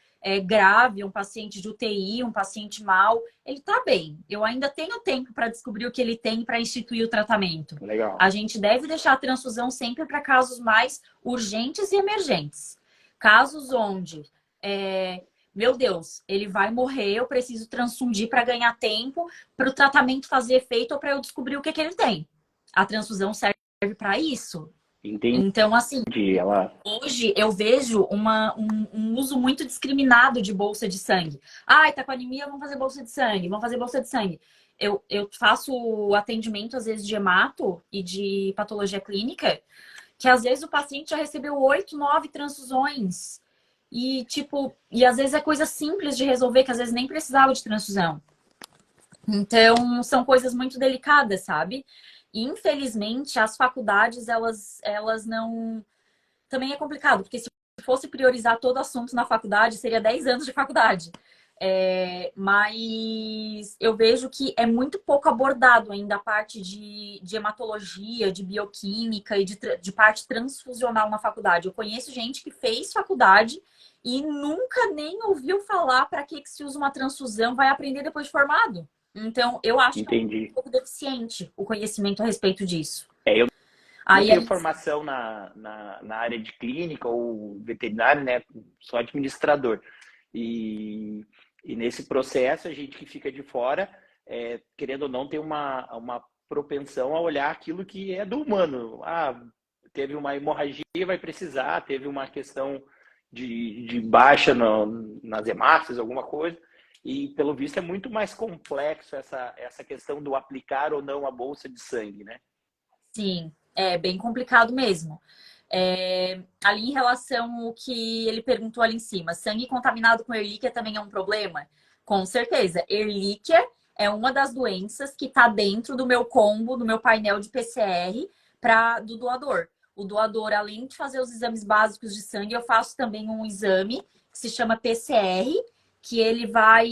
Speaker 2: grave, um paciente de UTI, um paciente mal, ele tá bem. Eu ainda tenho tempo para descobrir o que ele tem para instituir o tratamento.
Speaker 1: Legal.
Speaker 2: A gente deve deixar a transfusão sempre para casos mais urgentes e emergentes. Casos onde meu Deus, ele vai morrer, eu preciso transfundir para ganhar tempo, para o tratamento fazer efeito ou para eu descobrir o que ele tem. A transfusão serve para isso.
Speaker 1: Entendi.
Speaker 2: Então, assim, hoje eu vejo um uso muito discriminado de bolsa de sangue. Tá com anemia, vamos fazer bolsa de sangue, vamos fazer bolsa de sangue. Eu faço atendimento, às vezes, de hemato e de patologia clínica, que às vezes o paciente já recebeu 8, 9 transfusões. E, às vezes é coisa simples de resolver, que às vezes nem precisava de transfusão. Então, são coisas muito delicadas, sabe? E, infelizmente, as faculdades, elas não... Também é complicado, porque se fosse priorizar todo assunto na faculdade, seria 10 anos de faculdade. Mas eu vejo que é muito pouco abordado ainda a parte de hematologia, de bioquímica e de parte transfusional na faculdade. Eu conheço gente que fez faculdade e nunca nem ouviu falar para que se usa uma transfusão, vai aprender depois de formado. Então, eu acho que é um pouco deficiente o conhecimento a respeito disso.
Speaker 1: Eu não tenho formação na área de clínica ou veterinário, né? Sou administrador. E nesse processo, a gente que fica de fora, querendo ou não, tem uma propensão a olhar aquilo que é do humano. Teve uma hemorragia, vai precisar, teve uma questão de baixa nas hemácias, alguma coisa. E, pelo visto, é muito mais complexo essa questão do aplicar ou não a bolsa de sangue, né?
Speaker 2: Sim, é bem complicado mesmo. Ali em relação ao que ele perguntou ali em cima, sangue contaminado com Ehrlichia também é um problema? Com certeza. Ehrlichia é uma das doenças que está dentro do meu combo, do meu painel de PCR do doador. O doador, além de fazer os exames básicos de sangue, eu faço também um exame que se chama PCR, que ele vai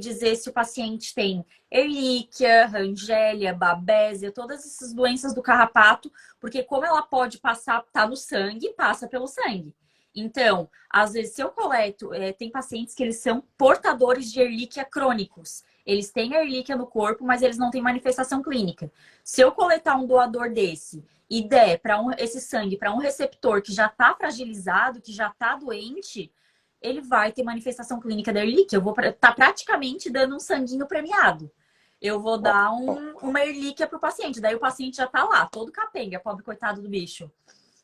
Speaker 2: dizer se o paciente tem Ehrlichia, Rangélia, Babésia, todas essas doenças do carrapato, porque como ela pode passar, tá no sangue, passa pelo sangue. Então, às vezes, se eu coleto, tem pacientes que eles são portadores de Ehrlichia crônicos. Eles têm Ehrlichia no corpo, mas eles não têm manifestação clínica. Se eu coletar um doador desse e der esse sangue para um receptor que já está fragilizado, que já está doente, ele vai ter manifestação clínica da Ehrlichia. Eu vou estar praticamente dando um sanguinho premiado. Eu vou dar uma Ehrlichia pro paciente. Daí o paciente já tá lá, todo capenga, pobre coitado do bicho.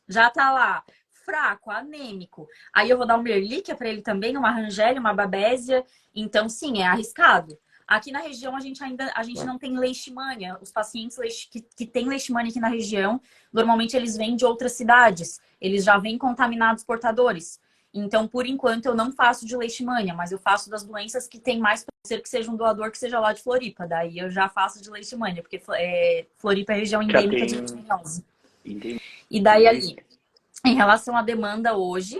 Speaker 2: Já tá lá, fraco, anêmico. Aí eu vou dar uma Ehrlichia para ele também, uma Rangélia, uma Babésia. Então, sim, é arriscado. Aqui na região, a gente não tem leishmania. Os pacientes que têm leishmania aqui na região, normalmente eles vêm de outras cidades. Eles já vêm contaminados portadores. Então, por enquanto, eu não faço de leishmania, mas eu faço das doenças que tem mais para ser que seja um doador que seja lá de Floripa. Daí eu já faço de leishmania, porque Floripa é região
Speaker 1: Já
Speaker 2: endêmica de
Speaker 1: tem.
Speaker 2: leishmaniose.
Speaker 1: Entendi.
Speaker 2: E daí ali, em relação à demanda hoje,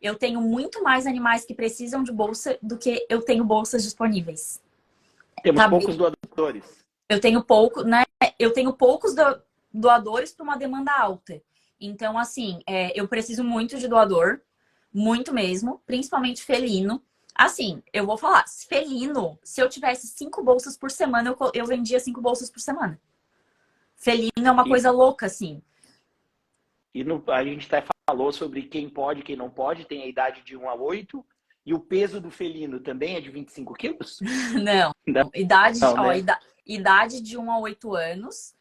Speaker 2: eu tenho muito mais animais que precisam de bolsa do que eu tenho bolsas disponíveis.
Speaker 1: Temos poucos doadores.
Speaker 2: Eu tenho pouco, né? Eu tenho poucos doadores para uma demanda alta. Então, assim, eu preciso muito de doador. Muito mesmo, principalmente felino. Assim, eu vou falar, felino, se eu tivesse 5 bolsas por semana, eu vendia 5 bolsas por semana. Felino é uma coisa louca, assim.
Speaker 1: A gente até falou sobre quem pode e quem não pode, tem a idade de 1 a 8. E o peso do felino também é de 25 quilos?
Speaker 2: Não.
Speaker 1: Não,
Speaker 2: Idade de 1 a 8 anos.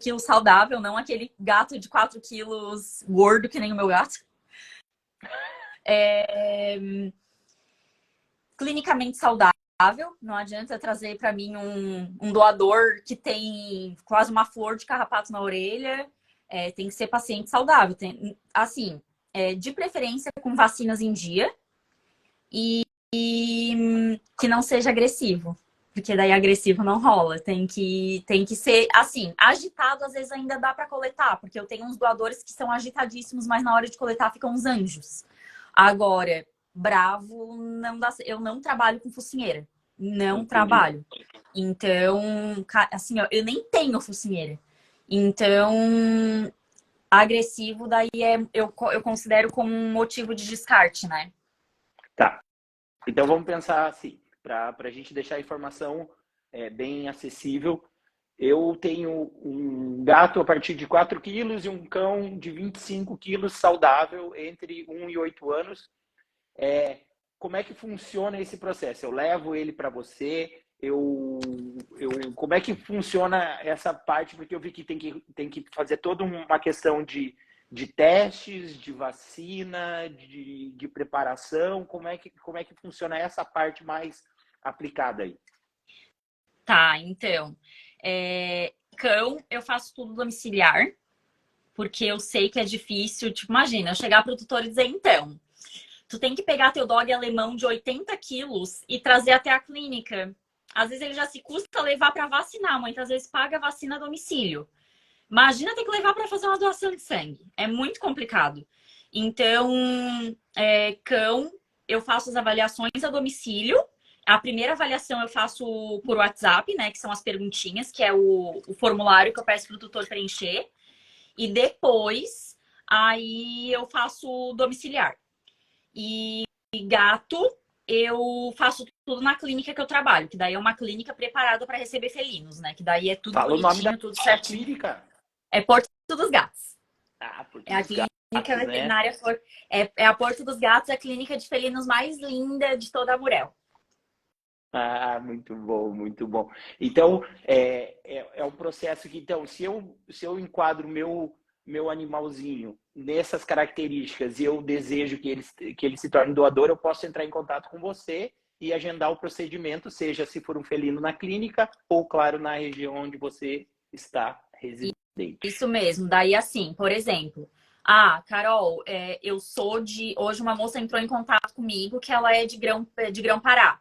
Speaker 2: Quilos saudável, não aquele gato de 4 quilos gordo que nem o meu gato. Clinicamente saudável. Não adianta trazer para mim um doador que tem quase uma flor de carrapato na orelha. Tem que ser paciente saudável. Assim, de preferência com vacinas em dia e que não seja agressivo. Porque daí agressivo não rola. Tem que ser, assim, agitado às vezes ainda dá para coletar. Porque eu tenho uns doadores que são agitadíssimos, mas na hora de coletar ficam uns anjos. Agora, bravo, não dá. Eu não trabalho com focinheira. Não
Speaker 1: entendi.
Speaker 2: Trabalho. Então, assim, eu nem tenho focinheira. Então, agressivo, daí eu considero como um motivo de descarte, né?
Speaker 1: Tá. Então vamos pensar assim, para a gente deixar a informação bem acessível. Eu tenho um gato a partir de 4 quilos e um cão de 25 quilos saudável entre 1 e 8 anos. Como é que funciona esse processo? Eu levo ele para você, como é que funciona essa parte? Porque eu vi que tem que fazer toda uma questão de testes, de vacina, de preparação. Como é que funciona essa parte mais aplicada aí?
Speaker 2: Tá, então. Cão, eu faço tudo domiciliar, porque eu sei que é difícil. Tipo, imagina, eu chegar pro tutor e dizer, então, tu tem que pegar teu dog alemão de 80 quilos e trazer até a clínica. Às vezes ele já se custa levar para vacinar, muitas vezes paga a vacina a domicílio. Imagina ter que levar para fazer uma doação de sangue. É muito complicado. Então, cão, eu faço as avaliações a domicílio. A primeira avaliação eu faço por WhatsApp, né? Que são as perguntinhas, que é o formulário que eu peço para o tutor preencher. E depois, aí eu faço domiciliar. E gato, eu faço tudo na clínica que eu trabalho, que daí é uma clínica preparada para receber felinos, né? Que daí é tudo
Speaker 1: Fala
Speaker 2: bonitinho,
Speaker 1: o nome da
Speaker 2: tudo certinho.
Speaker 1: clínica.
Speaker 2: É Porto dos Gatos.
Speaker 1: Porto
Speaker 2: É a
Speaker 1: dos
Speaker 2: clínica
Speaker 1: Gatos,
Speaker 2: veterinária,
Speaker 1: né?
Speaker 2: é a Porto dos Gatos, a clínica de felinos mais linda de toda a Murel.
Speaker 1: Ah, muito bom, muito bom. Então, é um processo que, então, se eu enquadro meu animalzinho nessas características e eu desejo que ele se torne doador, eu posso entrar em contato com você e agendar o procedimento, seja se for um felino na clínica ou, claro, na região onde você está residente.
Speaker 2: Isso mesmo. Daí, assim, por exemplo, ah, Carol, eu sou de. Hoje uma moça entrou em contato comigo que ela é de Grão-Pará.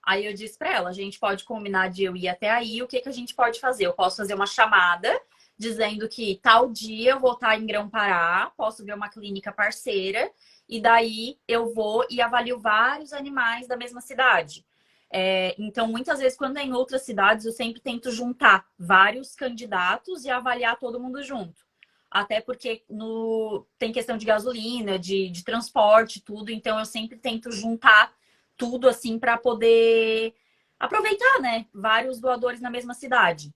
Speaker 2: Aí eu disse pra ela, a gente pode combinar de eu ir até aí, o que que a gente pode fazer? Eu posso fazer uma chamada dizendo que tal dia eu vou estar em Grão-Pará, posso ver uma clínica parceira, e daí eu vou e avalio vários animais da mesma cidade. Então, muitas vezes, quando é em outras cidades, eu sempre tento juntar vários candidatos e avaliar todo mundo junto. Até porque tem questão de gasolina, de transporte, tudo. Então, eu sempre tento juntar tudo assim para poder aproveitar, né? Vários doadores na mesma cidade.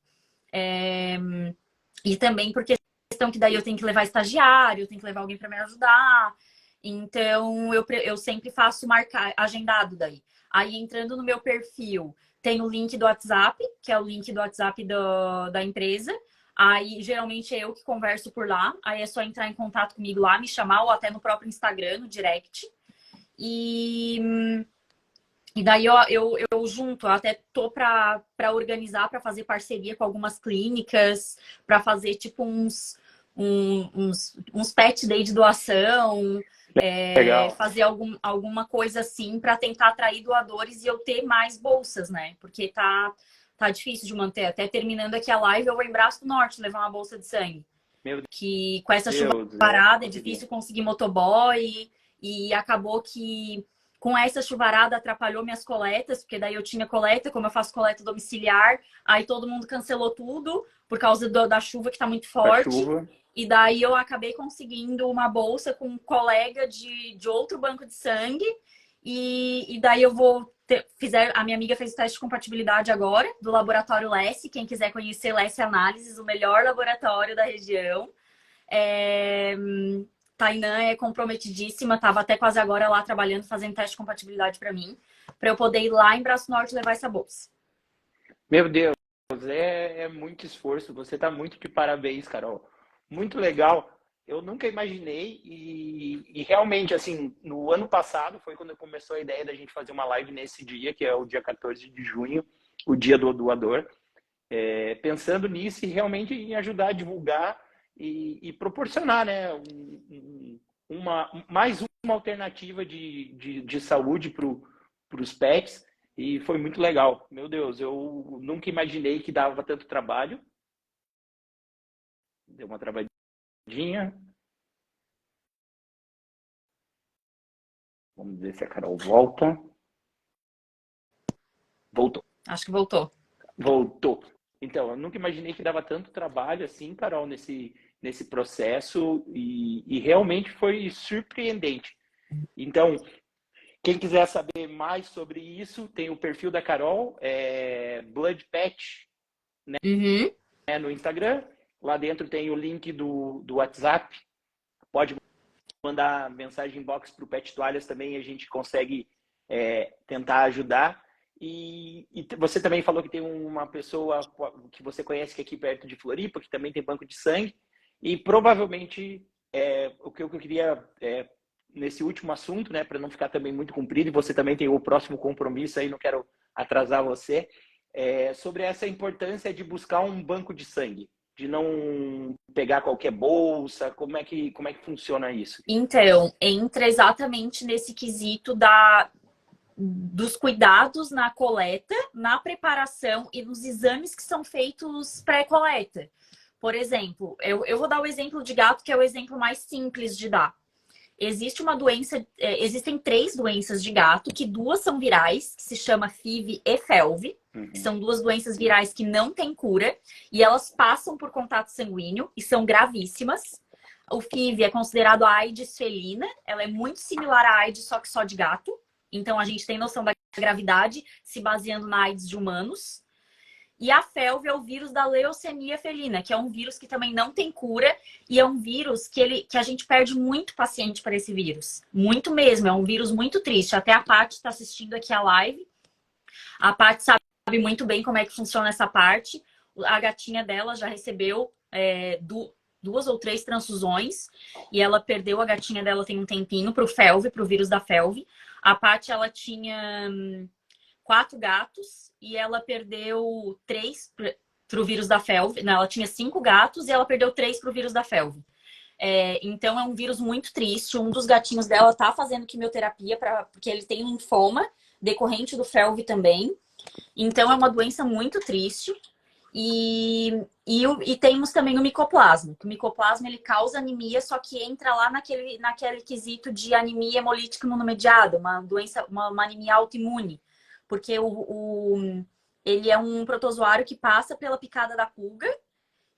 Speaker 2: E também porque questão que daí eu tenho que levar estagiário, eu tenho que levar alguém para me ajudar. Então, eu sempre faço marcar, agendado daí. Aí, entrando no meu perfil, tem o link do WhatsApp, que é o link do WhatsApp da empresa. Aí, geralmente, é eu que converso por lá. Aí, é só entrar em contato comigo lá, me chamar, ou até no próprio Instagram, no direct. E daí eu junto, eu até tô para organizar, para fazer parceria com algumas clínicas, para fazer tipo uns pet day de doação,
Speaker 1: Legal.
Speaker 2: fazer alguma coisa assim para tentar atrair doadores e eu ter mais bolsas, né? Porque tá difícil de manter. Até terminando aqui a live, eu vou em Braço do Norte levar uma bolsa de sangue.
Speaker 1: Meu
Speaker 2: Que com essa chuva
Speaker 1: Deus,
Speaker 2: parada é difícil conseguir motoboy e acabou que com essa chuvarada atrapalhou minhas coletas, porque daí eu tinha coleta, como eu faço coleta domiciliar, aí todo mundo cancelou tudo por causa da chuva que tá muito
Speaker 1: a
Speaker 2: forte.
Speaker 1: chuva.
Speaker 2: E daí eu acabei conseguindo uma bolsa com um colega de outro banco de sangue. E daí eu vou a minha amiga fez o teste de compatibilidade agora, do laboratório Lesse. Quem quiser conhecer Lesse Análises, o melhor laboratório da região. É... Tainã é comprometidíssima, estava até quase agora lá trabalhando, fazendo teste de compatibilidade para mim, para eu poder ir lá em Braço Norte levar essa bolsa.
Speaker 1: Meu Deus, é muito esforço. Você está muito de parabéns, Carol. Muito legal. Eu nunca imaginei e realmente, assim, no ano passado foi quando começou a ideia da gente fazer uma live nesse dia, que é o dia 14 de junho, o dia do doador. Pensando nisso e realmente em ajudar a divulgar e proporcionar, né, mais uma alternativa de saúde para os pets. E foi muito legal. Meu Deus, eu nunca imaginei que dava tanto trabalho. Deu uma travadinha. Vamos ver se a Carol volta. Voltou.
Speaker 2: Acho que voltou.
Speaker 1: Voltou. Então, eu nunca imaginei que dava tanto trabalho assim, Carol, nesse processo e realmente foi surpreendente. Então, quem quiser saber mais sobre isso, tem o perfil da Carol, Blood Pet, né, no Instagram. Lá dentro tem o link do WhatsApp. Pode mandar mensagem inbox para o Pet Toalhas também, a gente consegue tentar ajudar. E você também falou que tem uma pessoa que você conhece que é aqui perto de Floripa, que também tem banco de sangue. E provavelmente o que eu queria nesse último assunto, né, para não ficar também muito comprido, e você também tem o próximo compromisso aí, não quero atrasar você, sobre essa importância de buscar um banco de sangue, de não pegar qualquer bolsa, como é que funciona isso?
Speaker 2: Então, entra exatamente nesse quesito dos cuidados na coleta, na preparação e nos exames que são feitos pré-coleta. Por exemplo, eu vou dar o exemplo de gato, que é o exemplo mais simples de dar. Existe uma doença, existem 3 doenças de gato, que 2 são virais, que se chama FIV e FeLV, que são 2 doenças virais que não têm cura, e elas passam por contato sanguíneo e são gravíssimas. O FIV é considerado a AIDS felina, ela é muito similar à AIDS, só que só de gato. Então a gente tem noção da gravidade se baseando na AIDS de humanos. E a FeLV é o vírus da leucemia felina, que é um vírus que também não tem cura e é um vírus que a gente perde muito paciente para esse vírus. Muito mesmo, é um vírus muito triste. Até a Paty está assistindo aqui a live. A Paty sabe muito bem como é que funciona essa parte. A gatinha dela já recebeu 2 ou 3 transfusões e ela perdeu a gatinha dela tem um tempinho para o FeLV, para o vírus da FeLV. A Paty, ela tinha 4 gatos e ela perdeu 3 para o vírus da FeLV. Não, ela tinha 5 gatos e ela perdeu 3 para o vírus da FeLV. Então é um vírus muito triste. Um dos gatinhos dela tá fazendo quimioterapia porque ele tem linfoma decorrente do FeLV também. Então é uma doença muito triste. E temos também o micoplasma. O micoplasma ele causa anemia, só que entra lá naquele quesito de anemia hemolítica imunomediada, uma doença, uma anemia autoimune. Porque ele é um protozoário que passa pela picada da pulga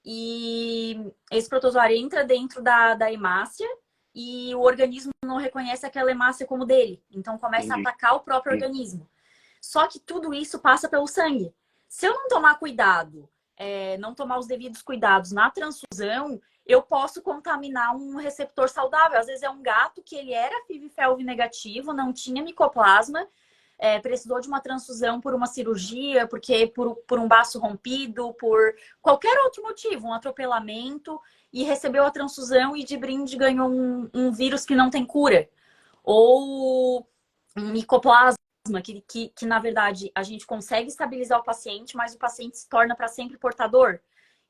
Speaker 2: e esse protozoário entra dentro da hemácia e o organismo não reconhece aquela hemácia como dele. Então começa a atacar o próprio organismo. Só que tudo isso passa pelo sangue. Se eu não tomar cuidado, não tomar os devidos cuidados na transfusão, eu posso contaminar um receptor saudável. Às vezes é um gato que ele era FIV-FeLV negativo, não tinha micoplasma, precisou de uma transfusão por uma cirurgia, porque por um baço rompido, por qualquer outro motivo, um atropelamento, e recebeu a transfusão e de brinde ganhou um vírus que não tem cura. Ou um micoplasma, que na verdade a gente consegue estabilizar o paciente, mas o paciente se torna para sempre portador.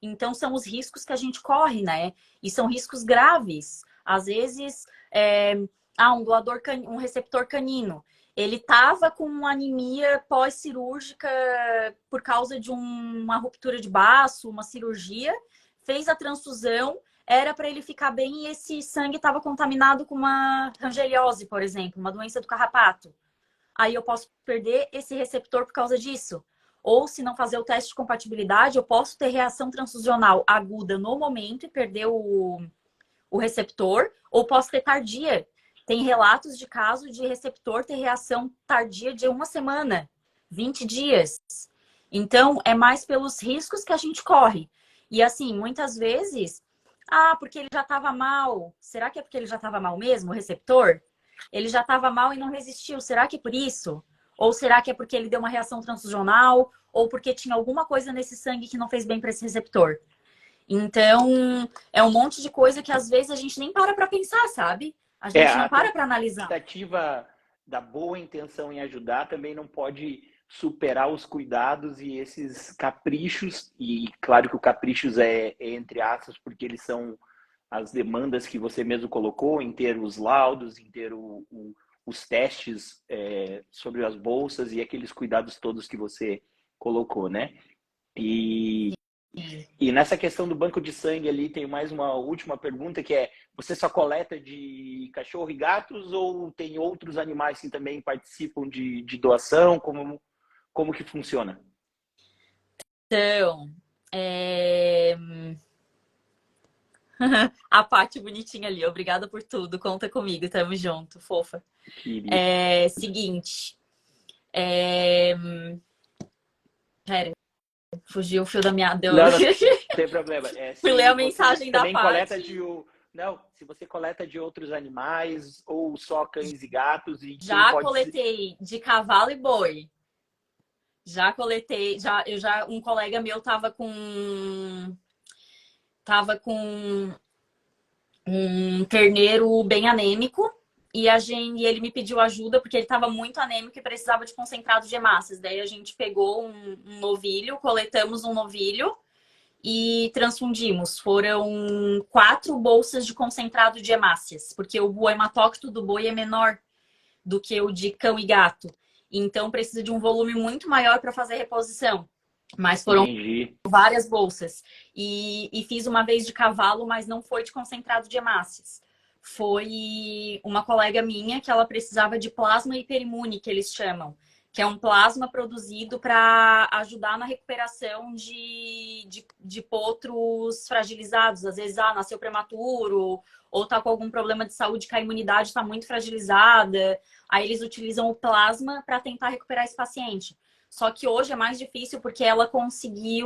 Speaker 2: Então são os riscos que a gente corre, né? E são riscos graves. Às vezes, um receptor canino, ele estava com uma anemia pós-cirúrgica por causa de uma ruptura de baço, uma cirurgia, fez a transfusão, era para ele ficar bem e esse sangue estava contaminado com uma rangeliose, por exemplo, uma doença do carrapato. Aí eu posso perder esse receptor por causa disso. Ou se não fazer o teste de compatibilidade, eu posso ter reação transfusional aguda no momento e perder o receptor, ou posso ter tardia. Tem relatos de caso de receptor ter reação tardia de 1 semana, 20 dias. Então, é mais pelos riscos que a gente corre. E assim, muitas vezes, porque ele já estava mal. Será que é porque ele já estava mal mesmo, o receptor? Ele já estava mal e não resistiu. Será que é por isso? Ou será que é porque ele deu uma reação transfusional? Ou porque tinha alguma coisa nesse sangue que não fez bem para esse receptor? Então, é um monte de coisa que às vezes a gente nem para pensar, sabe? A gente não para analisar.
Speaker 1: A tentativa da boa intenção em ajudar também não pode superar os cuidados e esses caprichos. E claro que o caprichos é entre aspas, porque eles são as demandas que você mesmo colocou, em ter os laudos, em ter os testes sobre as bolsas e aqueles cuidados todos que você colocou, né? E nessa questão do banco de sangue ali, tem mais uma última pergunta, que é: você só coleta de cachorro e gatos ou tem outros animais que também participam de doação? Como que funciona?
Speaker 2: Então, a Paty bonitinha ali, obrigada por tudo, conta comigo, tamo junto, fofa. Seguinte, pera, fugiu o fio da meada.
Speaker 1: Não tem problema.
Speaker 2: Fui ler a mensagem da Paty.
Speaker 1: Não, se você coleta de outros animais ou só cães e gatos.
Speaker 2: Já coletei de cavalo e boi. Já coletei, um colega meu tava com um terneiro bem anêmico e ele me pediu ajuda porque ele estava muito anêmico e precisava de concentrado de hemácias. Daí a gente pegou um novilho, coletamos um novilho e transfundimos. Foram 4 bolsas de concentrado de hemácias, porque o hematócrito do boi é menor do que o de cão e gato. Então precisa de um volume muito maior para fazer a reposição. Mas foram várias bolsas. E fiz uma vez de cavalo, mas não foi de concentrado de hemácias. Foi uma colega minha que ela precisava de plasma hiperimune, que eles chamam. Que é um plasma produzido para ajudar na recuperação de potros fragilizados. Às vezes, nasceu prematuro, ou está com algum problema de saúde que a imunidade está muito fragilizada. Aí eles utilizam o plasma para tentar recuperar esse paciente. Só que hoje é mais difícil porque ela conseguiu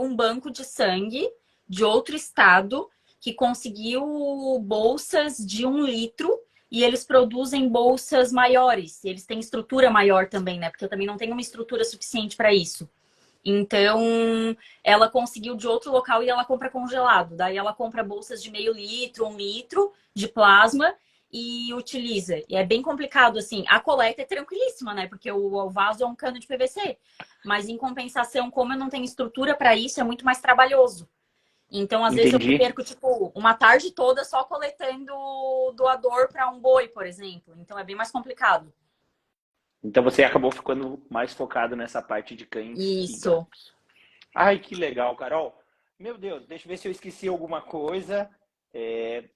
Speaker 2: um banco de sangue de outro estado que conseguiu bolsas de 1 litro e eles produzem bolsas maiores. E eles têm estrutura maior também, né? Porque eu também não tenho uma estrutura suficiente para isso. Então, ela conseguiu de outro local e ela compra congelado. Daí ela compra bolsas de meio litro, 1 litro de plasma e utiliza. E é bem complicado, assim. A coleta é tranquilíssima, né? Porque o vaso é um cano de PVC. Mas, em compensação, como eu não tenho estrutura para isso, é muito mais trabalhoso. Então, às vezes, eu
Speaker 1: Entendi.
Speaker 2: perco, tipo, uma tarde toda só coletando doador para um boi, por exemplo. Então, é bem mais complicado.
Speaker 1: Então você acabou ficando mais focado nessa parte de cães e
Speaker 2: Isso.
Speaker 1: gatos. Ai, que legal, Carol. Meu Deus, deixa eu ver se eu esqueci alguma coisa.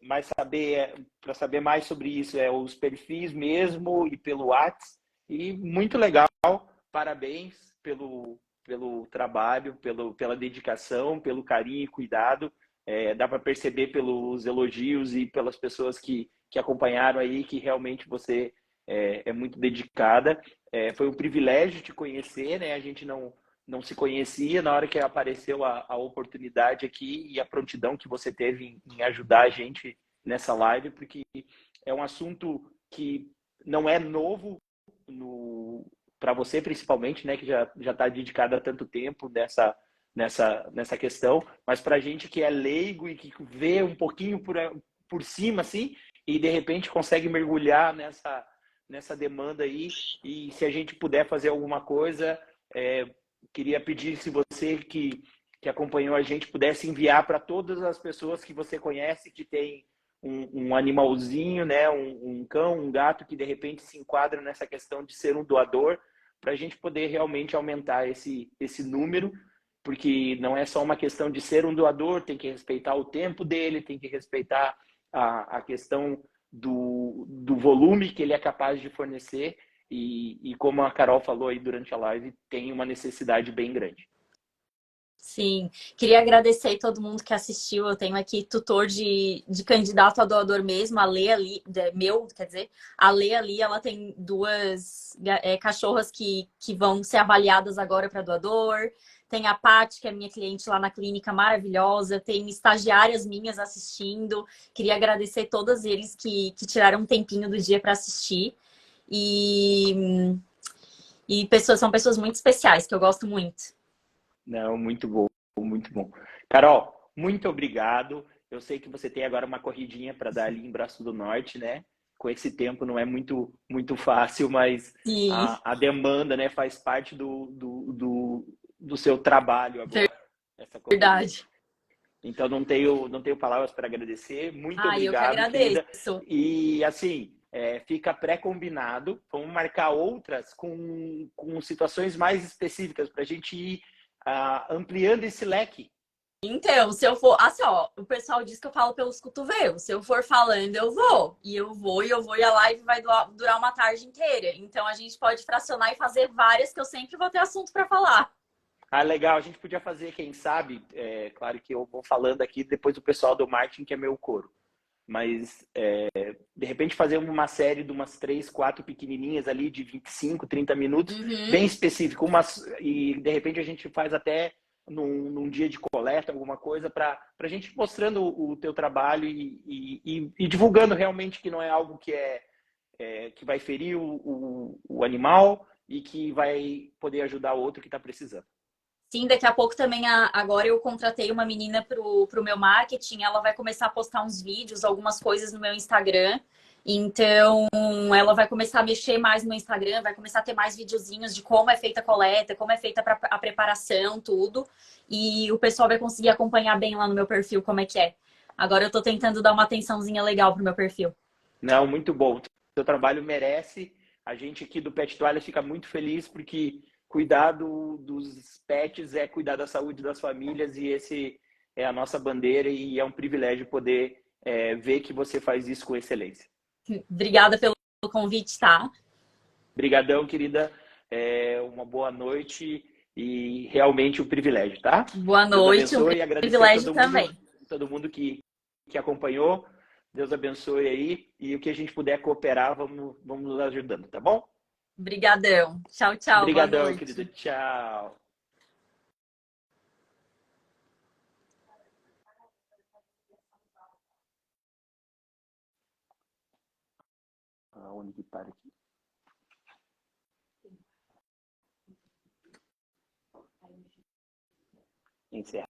Speaker 1: Mas para saber mais sobre isso é os perfis mesmo e pelo Whats. E muito legal. Parabéns pelo trabalho, pela dedicação, pelo carinho e cuidado. Dá para perceber pelos elogios e pelas pessoas que acompanharam aí que realmente você é muito dedicada. Foi um privilégio te conhecer, né? A gente não se conhecia. Na hora que apareceu a oportunidade aqui e a prontidão que você teve em ajudar a gente nessa live, porque é um assunto que não é novo para você, principalmente, né, que já está dedicado há tanto tempo nessa questão, mas para a gente que é leigo e que vê um pouquinho por cima, assim, e de repente consegue mergulhar nessa demanda aí, e se a gente puder fazer alguma coisa, queria pedir se você que acompanhou a gente pudesse enviar para todas as pessoas que você conhece que tem um animalzinho, né, um cão, um gato que de repente se enquadra nessa questão de ser um doador, para a gente poder realmente aumentar esse número, porque não é só uma questão de ser um doador, tem que respeitar o tempo dele, tem que respeitar a questão do volume que ele é capaz de fornecer e como a Carol falou aí durante a live, tem uma necessidade bem grande.
Speaker 2: Sim, queria agradecer a todo mundo que assistiu. Eu tenho aqui tutor de candidato a doador mesmo, a Lê ali, meu, quer dizer, a Lê ali, ela tem duas cachorras que vão ser avaliadas agora para doador. Tem a Paty, que é minha cliente lá na clínica, maravilhosa. Tem estagiárias minhas assistindo. Queria agradecer a todos eles que tiraram um tempinho do dia para assistir. E são pessoas muito especiais, que eu gosto muito.
Speaker 1: Não, muito bom, muito bom. Carol, muito obrigado. Eu sei que você tem agora uma corridinha para dar ali em Braço do Norte, né? Com esse tempo não é muito fácil, mas
Speaker 2: Sim,
Speaker 1: a demanda, né, faz parte do seu trabalho agora, essa correria.
Speaker 2: verdade.
Speaker 1: Então não tenho palavras para agradecer. Muito
Speaker 2: Ah, eu que
Speaker 1: obrigado, querida.
Speaker 2: agradeço.
Speaker 1: E assim, fica pré-combinado. Vamos marcar outras com situações mais específicas para a gente ir ampliando esse leque.
Speaker 2: Então, se eu for. Assim, ó, o pessoal diz que eu falo pelos cotovelos. Se eu for falando, eu vou. E a live vai durar uma tarde inteira. Então, a gente pode fracionar e fazer várias, que eu sempre vou ter assunto para falar.
Speaker 1: Ah, legal. A gente podia fazer, quem sabe, claro que eu vou falando aqui, depois o pessoal do marketing, que é meu coro. Mas, de repente, fazer uma série de umas 3, 4 pequenininhas ali, de 25, 30 minutos,
Speaker 2: Uhum.
Speaker 1: bem específico. E, de repente, a gente faz até num dia de coleta, alguma coisa, para a gente mostrando o teu trabalho e divulgando realmente que não é algo que vai ferir o animal e que vai poder ajudar o outro que está precisando.
Speaker 2: Sim, daqui a pouco também, agora eu contratei uma menina pro meu marketing. Ela vai começar a postar uns vídeos, algumas coisas no meu Instagram. Então, ela vai começar a mexer mais no meu Instagram, vai começar a ter mais videozinhos de como é feita a coleta, como é feita a preparação, tudo. E o pessoal vai conseguir acompanhar bem lá no meu perfil como é que é. Agora eu tô tentando dar uma atençãozinha legal pro meu perfil.
Speaker 1: Não, muito bom. O seu trabalho merece. A gente aqui do Pet Toalha fica muito feliz porque cuidar dos pets é cuidar da saúde das famílias e esse é a nossa bandeira e é um privilégio poder ver que você faz isso com excelência.
Speaker 2: Obrigada pelo convite, tá?
Speaker 1: Obrigadão, querida. Uma boa noite e realmente um privilégio, tá?
Speaker 2: Boa
Speaker 1: Deus
Speaker 2: noite, um
Speaker 1: abençoe e agradecer a
Speaker 2: privilégio também.
Speaker 1: todo mundo que acompanhou. Deus abençoe aí e o que a gente puder cooperar, vamos nos ajudando, tá bom?
Speaker 2: Obrigadão. Tchau, tchau. Boa
Speaker 1: Obrigadão, querido.
Speaker 2: noite.
Speaker 1: Tchau. Aonde que para aqui? Encerrar.